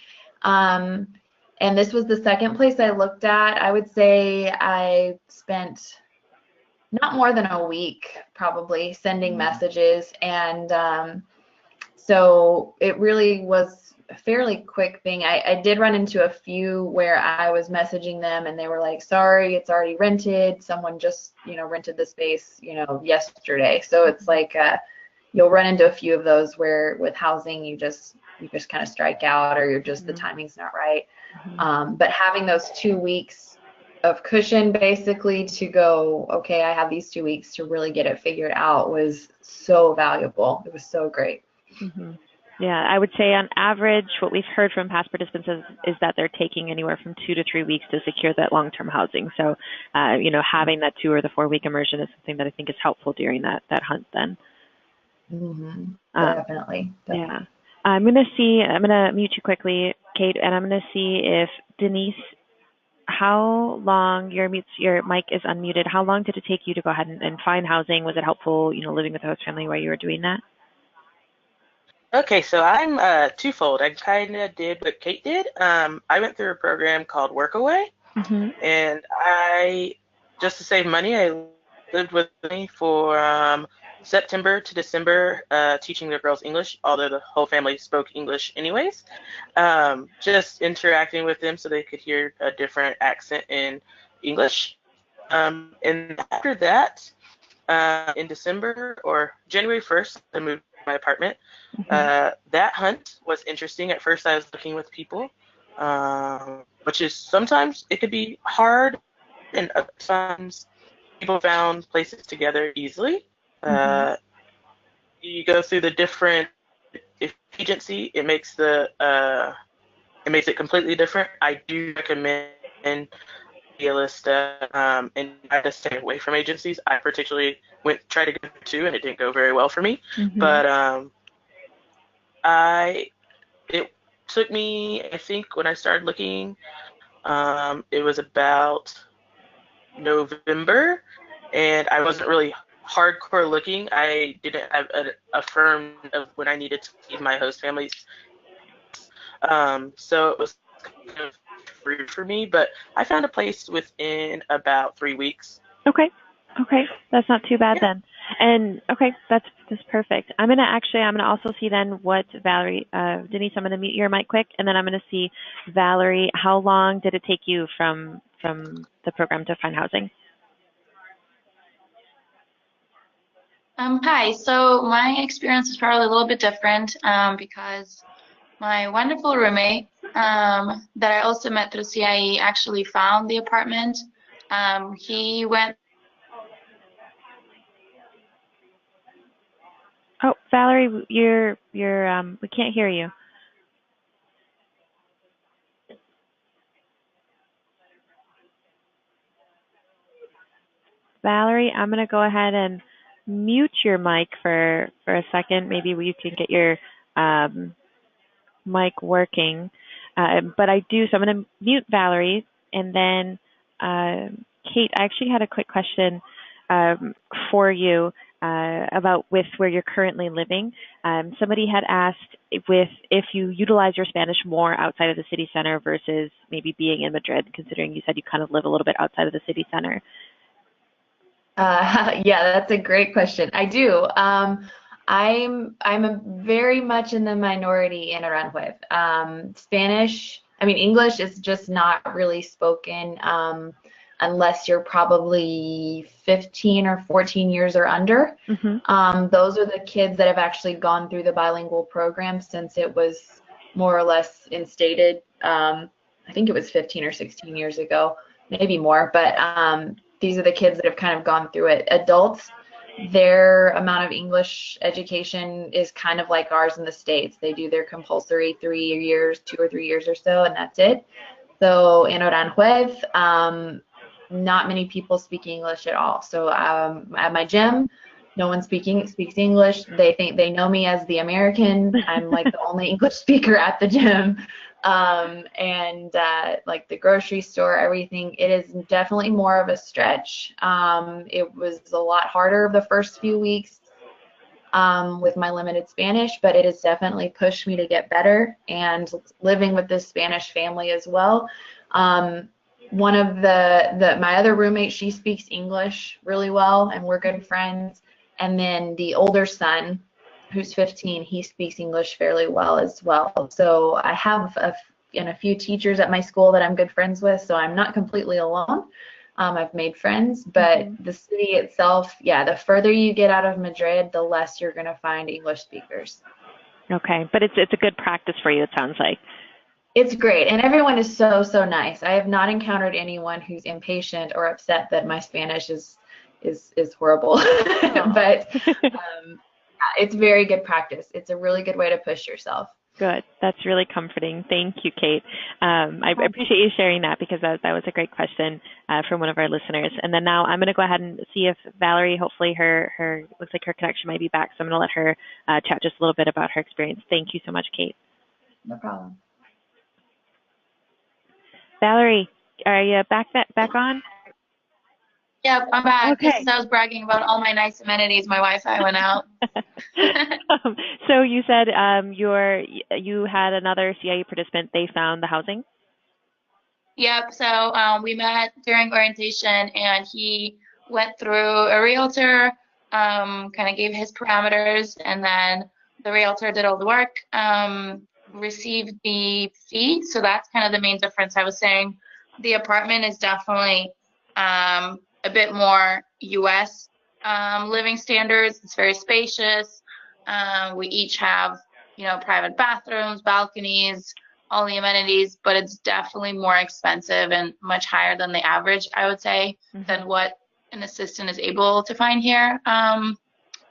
And this was the second place I looked at. I would say I spent not more than a week probably sending messages. And so it really was a fairly quick thing. I did run into a few where I was messaging them and they were like, sorry, it's already rented. Someone just, rented the space, yesterday. So it's like you'll run into a few of those where with housing, you just kind of strike out, or you're just, the timing's not right. But having those 2 weeks of cushion basically to go, okay, I have these 2 weeks to really get it figured out was so valuable. It was so great. Mm-hmm. Yeah, I would say on average, what we've heard from past participants is that they're taking anywhere from 2 to 3 weeks to secure that long-term housing. So, having that 2 or the 4 week immersion is something that I think is helpful during that hunt then. Definitely. Yeah. I'm going to mute you quickly, Kate, and I'm going to see if Denise, how long your mic is unmuted, how long did it take you to go ahead and find housing? Was it helpful, living with a host family while you were doing that? Okay, so I'm twofold. I kind of did what Kate did. I went through a program called Workaway, and just to save money, I lived with me for September to December, teaching the girls English, although the whole family spoke English anyways. Just interacting with them so they could hear a different accent in English. And after that, in December or January 1st, I moved to my apartment. That hunt was interesting. At first, I was looking with people, which is sometimes it could be hard, and other times people found places together easily. You go through the different agency, it makes it completely different. I do recommend Realista, and try to stay away from agencies. I particularly tried to go to 2, and it didn't go very well for me. But it took me, I think, when I started looking, it was about November, and I wasn't really hardcore looking. I didn't have a firm of when I needed to leave my host families. So it was kind of free for me, but I found a place within about 3 weeks. Okay, that's not too bad then. And okay, that's perfect. I'm gonna also see then what Valerie, Denise, I'm gonna mute your mic quick, and then I'm gonna see Valerie. How long did it take you from the program to find housing? Hi. So my experience is probably a little bit different because my wonderful roommate that I also met through CIEE actually found the apartment. He went. Oh, Valerie, you're we can't hear you. Valerie, I'm gonna go ahead and mute your mic for a second. Maybe you can get your mic working. But so I'm going to mute Valerie, and then Kate, I actually had a quick question for you about with where you're currently living. Somebody had asked if you utilize your Spanish more outside of the city center versus maybe being in Madrid, considering you said you kind of live a little bit outside of the city center. Yeah, that's a great question. I do. I'm very much in the minority in Aranjuez. English is just not really spoken unless you're probably 15 or 14 years or under. Those are the kids that have actually gone through the bilingual program since it was more or less instated. I think it was 15 or 16 years ago, maybe more, but these are the kids that have kind of gone through it. Adults, their amount of English education is kind of like ours in the States. They do their compulsory 2 or 3 years or so, and that's it. So in Aranjuez, not many people speak English at all. So at my gym, no one speaks English. They think they know me as the American. I'm like the only English speaker at the gym. Like the grocery store, everything, it is definitely more of a stretch. It was a lot harder the first few weeks with my limited Spanish, but it has definitely pushed me to get better, and living with this Spanish family as well. One of my other roommate, she speaks English really well, and we're good friends. And then the older son, who's 15, he speaks English fairly well as well. So I have a few teachers at my school that I'm good friends with, so I'm not completely alone. I've made friends, but the city itself, the further you get out of Madrid, the less you're going to find English speakers. Okay, but it's a good practice for you, it sounds like. It's great, and everyone is so nice. I have not encountered anyone who's impatient or upset that my Spanish is horrible. But it's very good practice. It's a really good way to push yourself. Good. That's really comforting. Thank you, Kate. I appreciate you sharing that because that was a great question from one of our listeners. And then now I'm going to go ahead and see if Valerie, hopefully her looks like her connection might be back. So I'm going to let her chat just a little bit about her experience. Thank you so much, Kate. No problem. Valerie, are you back on? Yep, I'm back. Okay. Just as I was bragging about all my nice amenities, my Wi-Fi went out. So you said you had another CIE participant. They found the housing? Yep, so we met during orientation, and he went through a realtor, kind of gave his parameters, and then the realtor did all the work, received the fee. So that's kind of the main difference. I was saying the apartment is definitely a bit more US living standards. It's very spacious. We each have, private bathrooms, balconies, all the amenities, but it's definitely more expensive and much higher than the average, I would say, than what an assistant is able to find here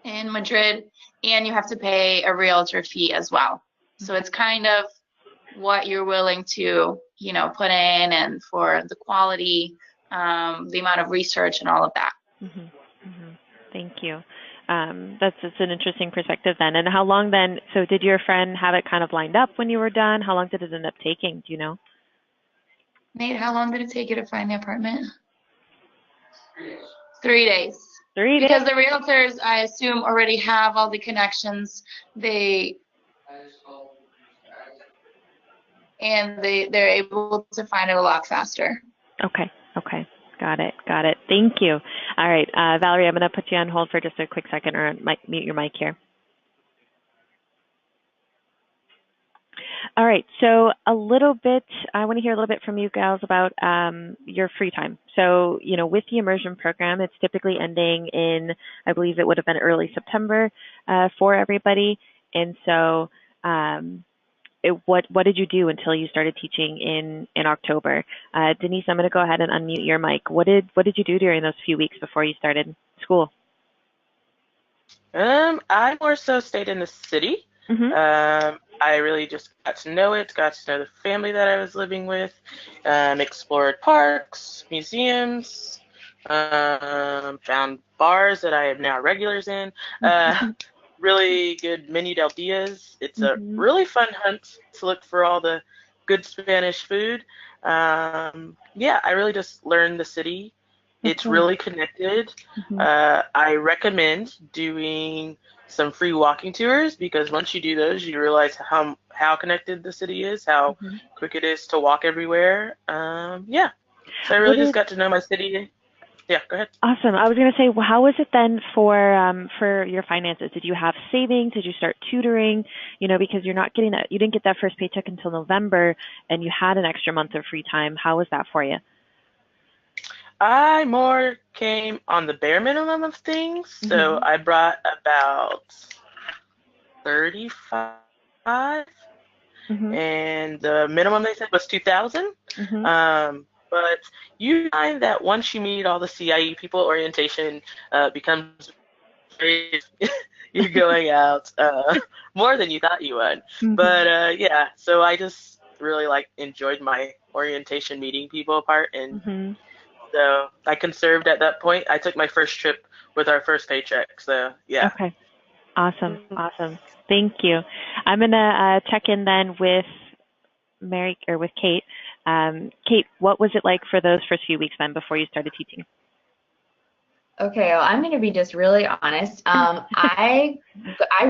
in Madrid. And you have to pay a realtor fee as well. So it's kind of what you're willing to, put in, and for the quality, the amount of research and all of that. Thank you. It's an interesting perspective then. And how long then, so did your friend have it kind of lined up when you were done? How long did it end up taking? Do you know? Nate, how long did it take you to find the apartment? 3 days. 3 days? Because the realtors, I assume, already have all the connections. They're able to find it a lot faster. Okay. Got it. Thank you. All right, Valerie, I'm going to put you on hold for just a quick second, or mute your mic here. All right, so I want to hear a little bit from you gals about your free time. So, with the Immersion program, it's typically ending in, I believe it would have been early September for everybody. And so what did you do until you started teaching in October? Denise, I'm going to go ahead and unmute your mic. What did you do during those few weeks before you started school? I more so stayed in the city. I really just got to know the family that I was living with, explored parks, museums, found bars that I am now regulars in. Really good menu del dias. It's a really fun hunt to look for all the good Spanish food. I really just learned the city. It's really connected. I recommend doing some free walking tours, because once you do those, you realize how connected the city is, how quick it is to walk everywhere. So I really just got to know my city. Yeah, go ahead. Awesome. I was going to say, well, how was it then for your finances? Did you have savings? Did you start tutoring? Because you didn't get that first paycheck until November, and you had an extra month of free time. How was that for you? I more came on the bare minimum of things. So I brought about 35, and the minimum they said was 2,000. But you find that once you meet all the CIE people, orientation becomes very, you're going out more than you thought you would. But so I just really enjoyed my orientation meeting people part, and so I conserved at that point. I took my first trip with our first paycheck. So yeah. Okay. Awesome. Thank you. I'm gonna check in then with Kate. Kate, what was it like for those first few weeks then before you started teaching? Okay, well, I'm going to be just really honest. I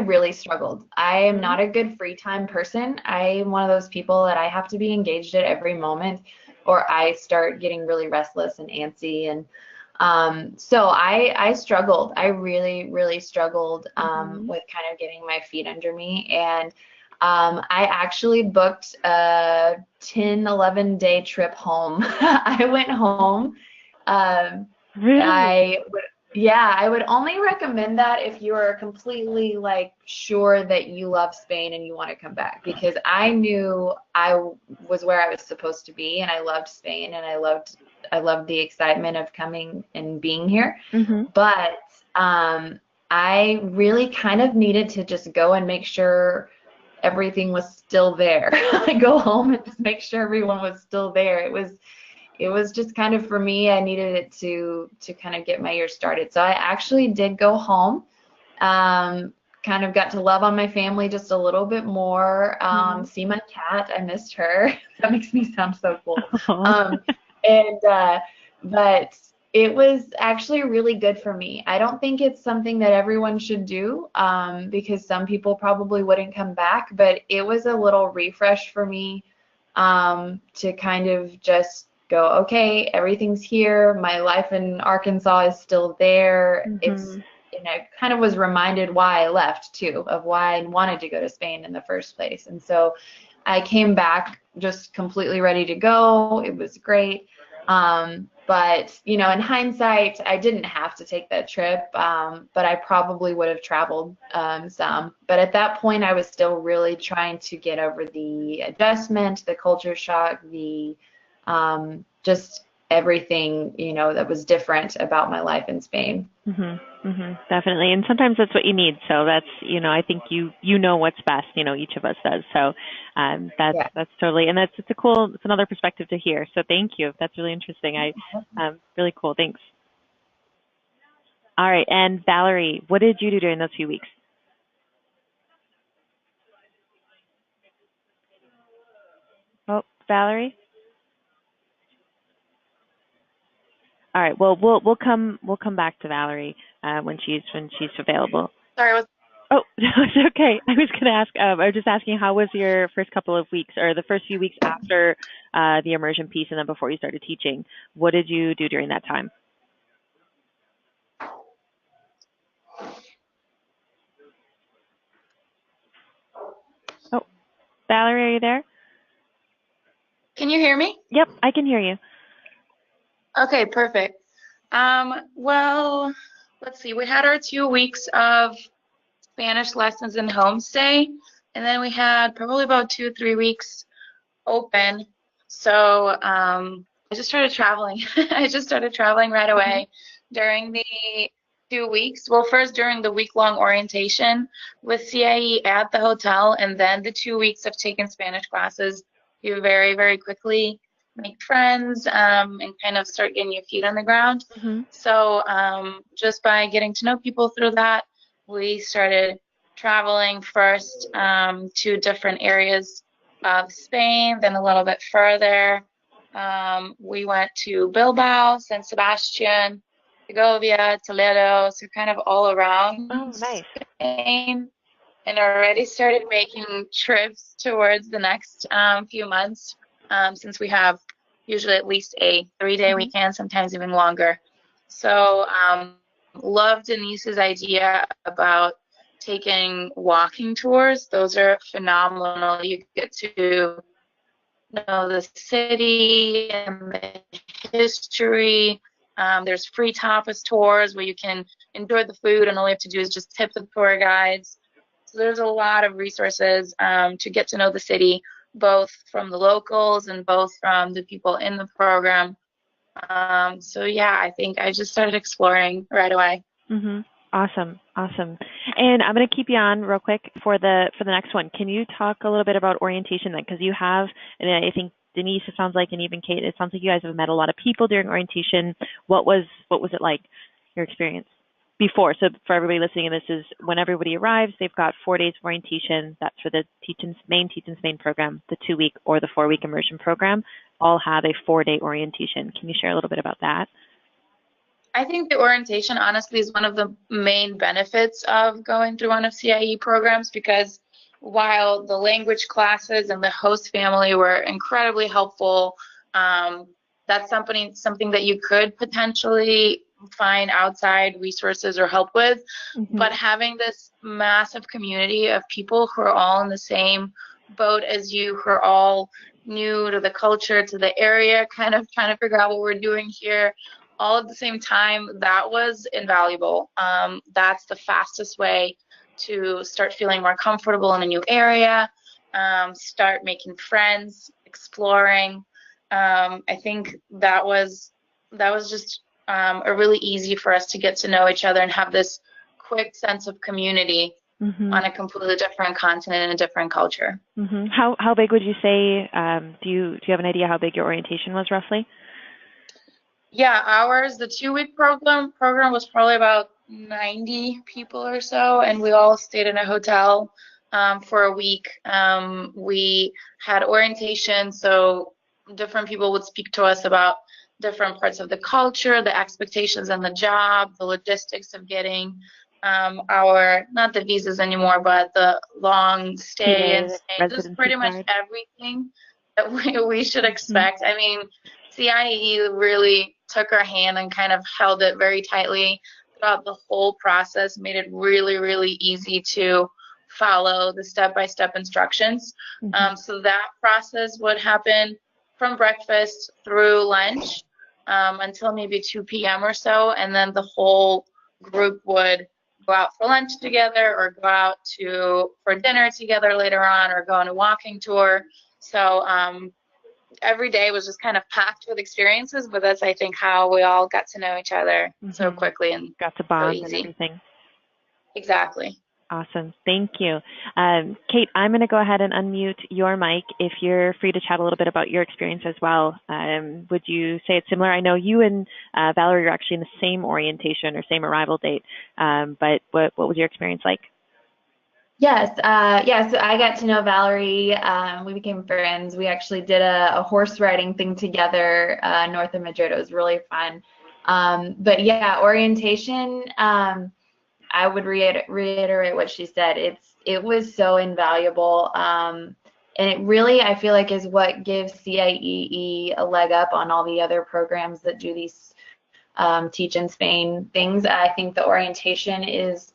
really struggled. I am not a good free time person. I'm one of those people that I have to be engaged at every moment, or I start getting really restless and antsy. And so I struggled. I really, really struggled with kind of getting my feet under me. And I actually booked a 10, 11-day trip home. I went home. Really? I would only recommend that if you are completely sure that you love Spain and you want to come back, because I knew I was where I was supposed to be, and I loved Spain, and I loved the excitement of coming and being here. But I really kind of needed to just go and make sure everything was still there. I go home and just make sure everyone was still there. It was just kind of, for me, I needed it to kind of get my year started. So I actually did go home. Kind of got to love on my family just a little bit more. See my cat. I missed her. That makes me sound so cool. And but it was actually really good for me. I don't think it's something that everyone should do, because some people probably wouldn't come back, but it was a little refresh for me, to kind of just go, okay, everything's here. My life in Arkansas is still there. And I kind of was reminded why I left too, of why I wanted to go to Spain in the first place. And so I came back just completely ready to go. It was great. But, in hindsight, I didn't have to take that trip, but I probably would have traveled some. But at that point, I was still really trying to get over the adjustment, the culture shock, the just everything, that was different about my life in Spain. Definitely. And sometimes that's what you need. So that's, I think you know what's best, each of us does. So that's totally, and it's another perspective to hear. So thank you. That's really interesting. Really cool. Thanks. All right. And Valerie, what did you do during those few weeks? Oh, Valerie? All right. Well, we'll come back to Valerie when she's available. Sorry. Oh, no, it's okay. I was going to ask. I was just asking, how was your first couple of weeks, or the first few weeks after the immersion piece, and then before you started teaching? What did you do during that time? Oh, Valerie, are you there? Can you hear me? Yep, I can hear you. Okay, perfect. Well, let's see. We had our 2 weeks of Spanish lessons in homestay, and then we had probably about 2-3 weeks open. So I just started traveling. I just started traveling right away during the 2 weeks. Well, first during the week-long orientation with CIEE at the hotel, and then the 2 weeks of taking Spanish classes. You very, very quickly make friends and kind of start getting your feet on the ground. So just by getting to know people through that, we started traveling first to different areas of Spain, then a little bit further. We went to Bilbao, San Sebastian, Segovia, Toledo, so kind of all around Spain, and already started making trips towards the next few months, since we have usually at least a 3-day weekend, sometimes even longer. So love Denise's idea about taking walking tours. Those are phenomenal. You get to know the city and the history. There's free tapas tours where you can enjoy the food, and all you have to do is just tip the tour guides. So there's a lot of resources to get to know the city, both from the locals and both from the people in the program. So yeah, I think I just started exploring right away. Awesome. And I'm going to keep you on real quick for the next one. Can you talk a little bit about orientation then? Because you have, and I think Denise, it sounds like, and even Kate, it sounds like you guys have met a lot of people during orientation. What was it like, your experience before? So for everybody listening, this is when everybody arrives, they've got 4 days of orientation. That's for the Teach in Spain program, the 2-week or the 4-week immersion program. All have a 4-day orientation. Can you share a little bit about that? I think the orientation, honestly, is one of the main benefits of going through one of CIEE programs, because while the language classes and the host family were incredibly helpful, that's something that you could potentially find outside resources or help with. But having this massive community of people who are all in the same boat as you, who are all new to the culture, to the area, kind of trying to figure out what we're doing here, all at the same time, that was invaluable. That's the fastest way to start feeling more comfortable in a new area, start making friends, exploring. I think that was just a really easy for us to get to know each other and have this quick sense of community Mm-hmm. on a completely different continent and a different culture. Mm-hmm. How big would you say? Do you have an idea how big your orientation was roughly? Yeah, ours, the 2-week program was probably about 90 people or so, and we all stayed in a hotel for a week. We had orientation, so different people would speak to us about different parts of the culture, the expectations in the job, the logistics of getting not the visas anymore, but the long stay and stay, just Residency pretty much card. everything that we should Mm-hmm. expect. I mean, CIEE really took our hand and kind of held it very tightly throughout the whole process, made it really, really easy to follow the step-by-step instructions. Mm-hmm. So that process would happen from breakfast through lunch until maybe 2 p.m. or so, and then the whole group would go out for lunch together or go out for dinner together later on or go on a walking tour. So every day was just kind of packed with experiences, but that's, I think, how we all got to know each other so quickly and got to so bond and easy. everything. Exactly. Awesome. Thank you. Kate, I'm going to go ahead and unmute your mic if you're free to chat a little bit about your experience as well. Would you say it's similar? I know you and Valerie are actually in the same orientation or same arrival date, but what was your experience like? Yes, so I got to know Valerie. We became friends. We actually did a horse riding thing together north of Madrid. It was really fun. But yeah, orientation, I would reiterate what she said. It was so invaluable. And it really, I feel like, is what gives CIEE a leg up on all the other programs that do these teach in Spain things. I think the orientation is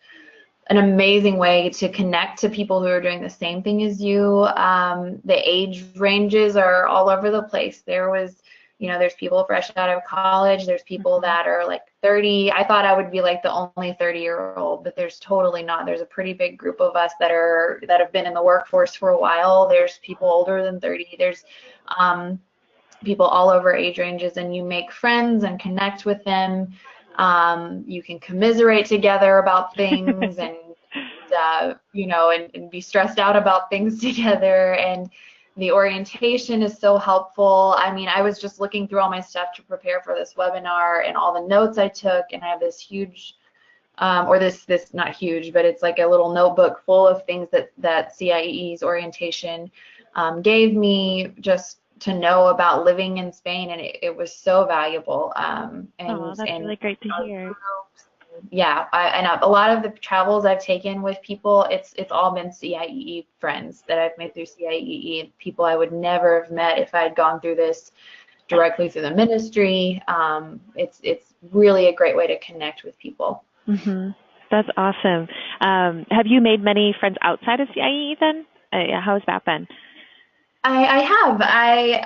an amazing way to connect to people who are doing the same thing as you. The age ranges are all over the place. There's people fresh out of college. There's people that are like 30. I thought I would be like the only 30-year-old, but there's totally not. There's a pretty big group of us that have been in the workforce for a while. There's people older than 30. There's people all over age ranges, and you make friends and connect with them. You can commiserate together about things and be stressed out about things together. And the orientation is so helpful. I mean, I was just looking through all my stuff to prepare for this webinar and all the notes I took, and I have this huge, this not huge, but it's like a little notebook full of things that CIEE's orientation gave me just to know about living in Spain, and it was so valuable. That's really great to hear. Yeah, a lot of the travels I've taken with people, it's all been CIEE friends that I've made through CIEE, people I would never have met if I had gone through this directly through the ministry. It's really a great way to connect with people. Mm-hmm. That's awesome. Have you made many friends outside of CIEE then? How has that been? I have.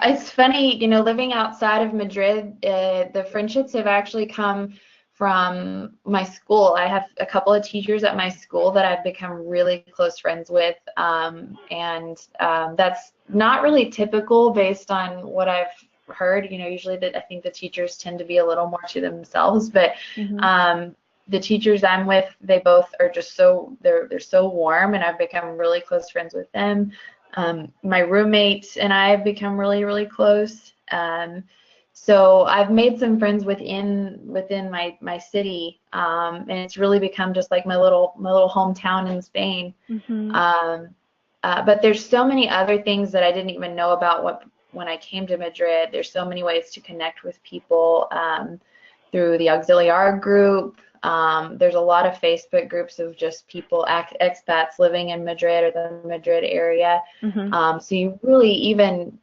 It's funny, living outside of Madrid, the friendships have actually come from my school. I have a couple of teachers at my school that I've become really close friends with, and that's not really typical based on what I've heard. Usually I think the teachers tend to be a little more to themselves, but the teachers I'm with, they both are just they're so warm, and I've become really close friends with them. My roommate and I have become really, really close. So I've made some friends within my city, and it's really become just like my little hometown in Spain. But there's so many other things that I didn't even know about when I came to Madrid. There's so many ways to connect with people through the auxiliar group. There's a lot of Facebook groups of just people, expats living in Madrid or the Madrid area. So you really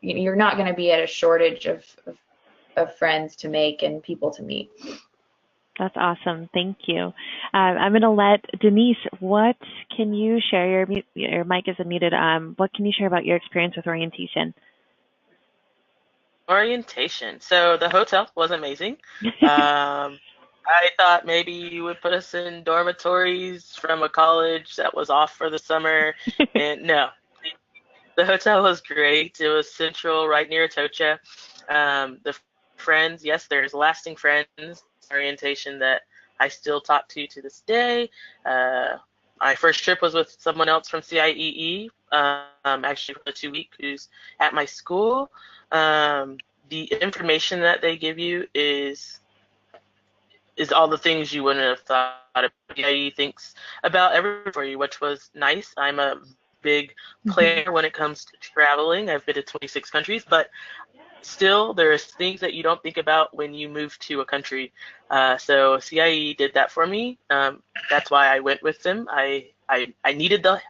you're not going to be at a shortage of friends to make and people to meet. That's awesome. Thank you. I'm going to let Denise, what can you share? Your mic is unmuted. What can you share about your experience with orientation? Orientation. So the hotel was amazing. I thought maybe you would put us in dormitories from a college that was off for the summer, and no. The hotel was great. It was central, right near Atocha. The friends, yes, there's lasting friends orientation that I still talk to this day. My first trip was with someone else from CIEE, actually for the 2 week, who's at my school. The information that they give you is all the things you wouldn't have thought of. CIEE thinks about everything for you, which was nice. I'm a big player when it comes to traveling. I've been to 26 countries, but still, there's things that you don't think about when you move to a country. So CIE did that for me. That's why I went with them. I needed the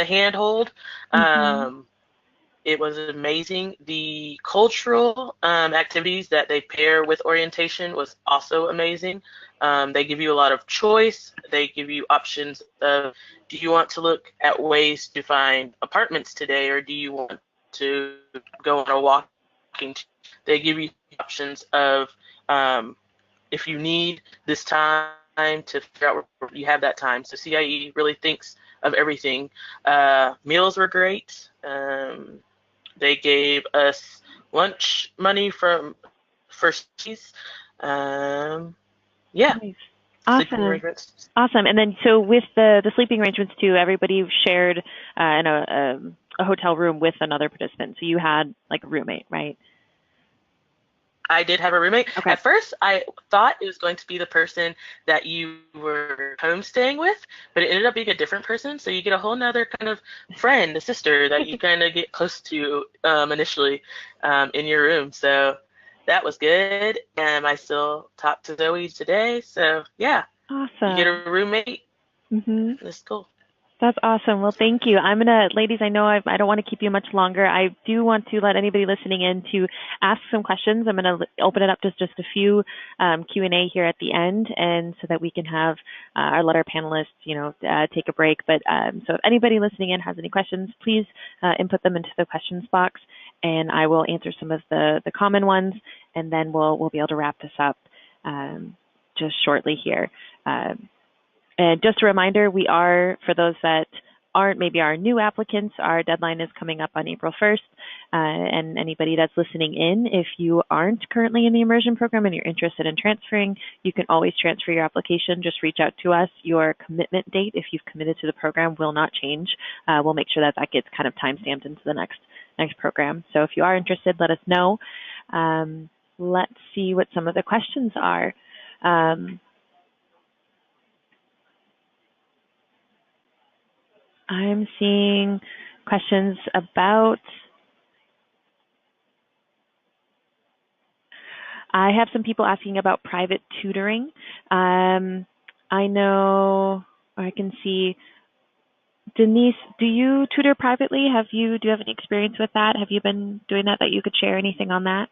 handhold. It was amazing. The cultural activities that they pair with orientation was also amazing. They give you a lot of choice. They give you options of, do you want to look at ways to find apartments today, or do you want to go on a walking? They give you options of, if you need this time to figure out where you have that time. So CIE really thinks of everything. Meals were great. They gave us lunch money for cities. Yeah. Nice. Awesome. Awesome. And then, so with the sleeping arrangements too, everybody shared in a hotel room with another participant. So you had like a roommate, right? I did have a roommate. Okay. At first, I thought it was going to be the person that you were homestaying with, but it ended up being a different person. So you get a whole nother kind of friend, a sister that you kind of get close to initially in your room. So that was good. And I still talk to Zoe today. So yeah. Awesome. You get a roommate. That's cool. That's awesome. Well, thank you. Ladies, I know I don't want to keep you much longer. I do want to let anybody listening in to ask some questions. I'm going to open it up to just a few Q&A here at the end, and so that we can have our letter panelists, take a break. But so if anybody listening in has any questions, please input them into the questions box, and I will answer some of the common ones, and then we'll be able to wrap this up just shortly here. And just a reminder, we are, for those that aren't maybe our new applicants, our deadline is coming up on April 1st. And anybody that's listening in, if you aren't currently in the immersion program and you're interested in transferring, you can always transfer your application. Just reach out to us. Your commitment date, if you've committed to the program, will not change. We'll make sure that gets kind of time-stamped into the next program. So if you are interested, let us know. Let's see what some of the questions are. I'm seeing questions about, I have some people asking about private tutoring. I know, or I can see, Denise, do you tutor privately? Do you have any experience with that? Have you been doing that you could share anything on that?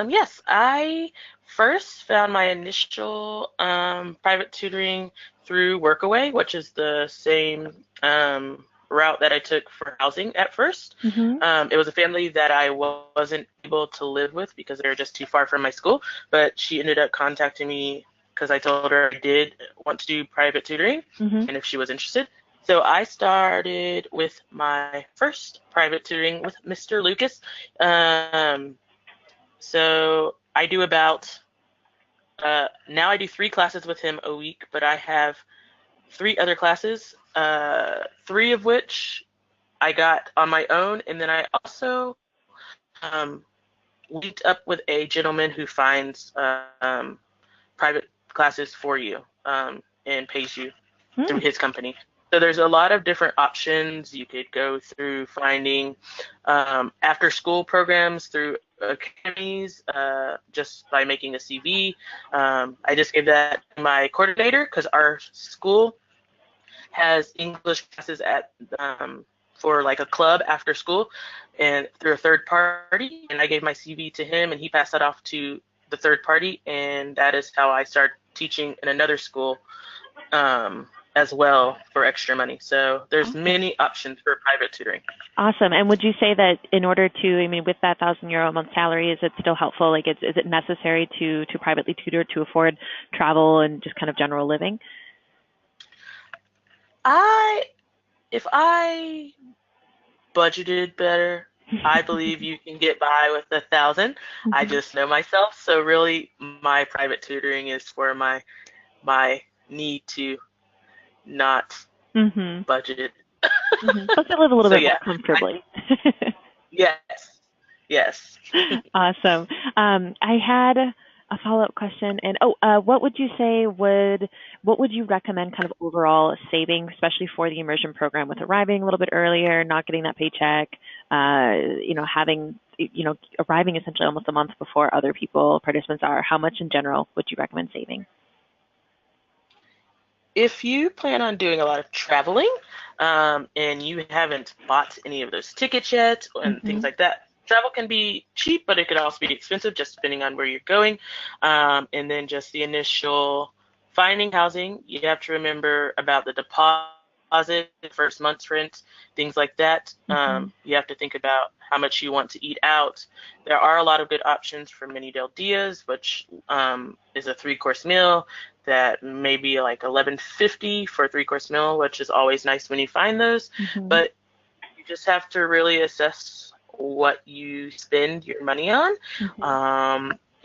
Yes, I first found my initial private tutoring through Workaway, which is the same route that I took for housing at first. It was a family that I wasn't able to live with because they were just too far from my school, but she ended up contacting me because I told her I did want to do private tutoring and if she was interested. So I started with my first private tutoring with Mr. Lucas. So I do about, now I do 3 classes with him a week, but I have 3 other classes, 3 of which I got on my own. And then I also linked up with a gentleman who finds private classes for you and pays you through his company. So there's a lot of different options. You could go through finding after school programs through academies just by making a CV. I just gave that to my coordinator because our school has English classes at for like a club after school and through a third party, and I gave my CV to him and he passed that off to the third party, and that is how I started teaching in another school as well for extra money. So there's many options for private tutoring. Awesome. And would you say that in order to, with that €1,000 a month salary, is it still helpful? Like, is it necessary to privately tutor to afford travel and just kind of general living? If I budgeted better, I believe you can get by with 1,000. I just know myself, so really my private tutoring is for my need to not budget. Let's live a little So bit more yeah, comfortably. yes, yes. Awesome. I had a follow-up question, and what would you say what would you recommend kind of overall saving, especially for the immersion program, with arriving a little bit earlier, not getting that paycheck, having arriving essentially almost a month before other participants are? How much in general would you recommend saving? If you plan on doing a lot of traveling, and you haven't bought any of those tickets yet and things like that, travel can be cheap, but it could also be expensive just depending on where you're going. And then just the initial finding housing, you have to remember about the deposit, first month's rent, things like that. You have to think about how much you want to eat out. There are a lot of good options for Mini Del Dias, which is a 3-course meal that may be like $11.50 for a 3-course meal, which is always nice when you find those. But you just have to really assess what you spend your money on.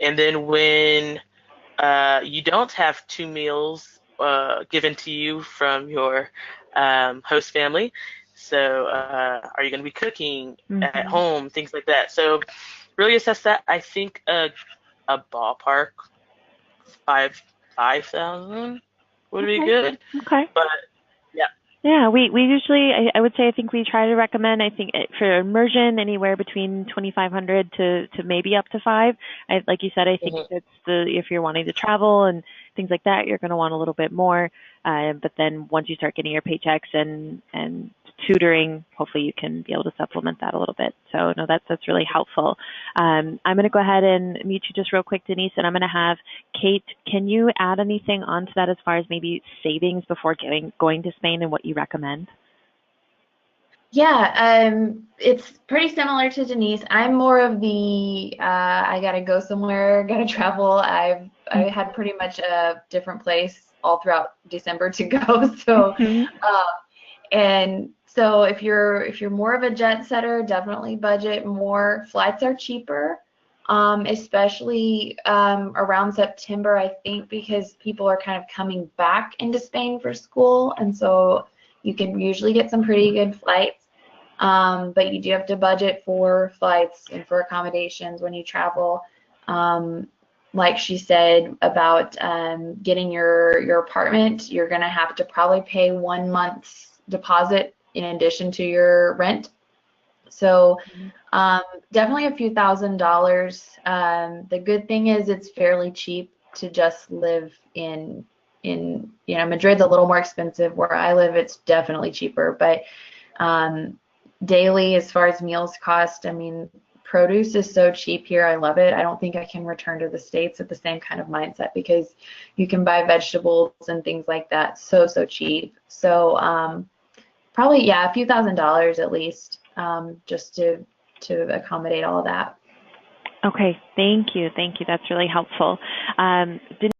And then when you don't have 2 meals given to you from your host family, so are you going to be cooking at home, things like that. So really assess that. I think a ballpark 5,000 would be good. Okay. But yeah. Yeah, we usually, I would say, I think we try to recommend, I think for immersion, anywhere between 2,500 to maybe up to 5. Like you said, I think it's if you're wanting to travel and things like that, you're going to want a little bit more. But then once you start getting your paychecks and tutoring, hopefully you can be able to supplement that a little bit. So no, that's really helpful. I'm going to go ahead and mute you just real quick, Denise, and I'm going to have Kate. Can you add anything onto that as far as maybe savings before going to Spain and what you recommend? Yeah, it's pretty similar to Denise. I'm more of the I gotta go somewhere, gotta travel. I had pretty much a different place all throughout December to go. So and so if you're more of a jet setter, definitely budget more. Flights are cheaper, especially around September, I think, because people are kind of coming back into Spain for school, and so you can usually get some pretty good flights. But you do have to budget for flights and for accommodations when you travel. Like she said about getting your apartment, you're going to have to probably pay 1 month's deposit in addition to your rent. So definitely a few $1,000s. The good thing is it's fairly cheap to just live in Madrid's a little more expensive. Where I live, it's definitely cheaper, but daily, as far as meals cost, I mean, produce is so cheap here. I love it. I don't think I can return to the States with the same kind of mindset, because you can buy vegetables and things like that so cheap. So probably, yeah, a few $1,000s at least, just to accommodate all of that. Okay, thank you. That's really helpful.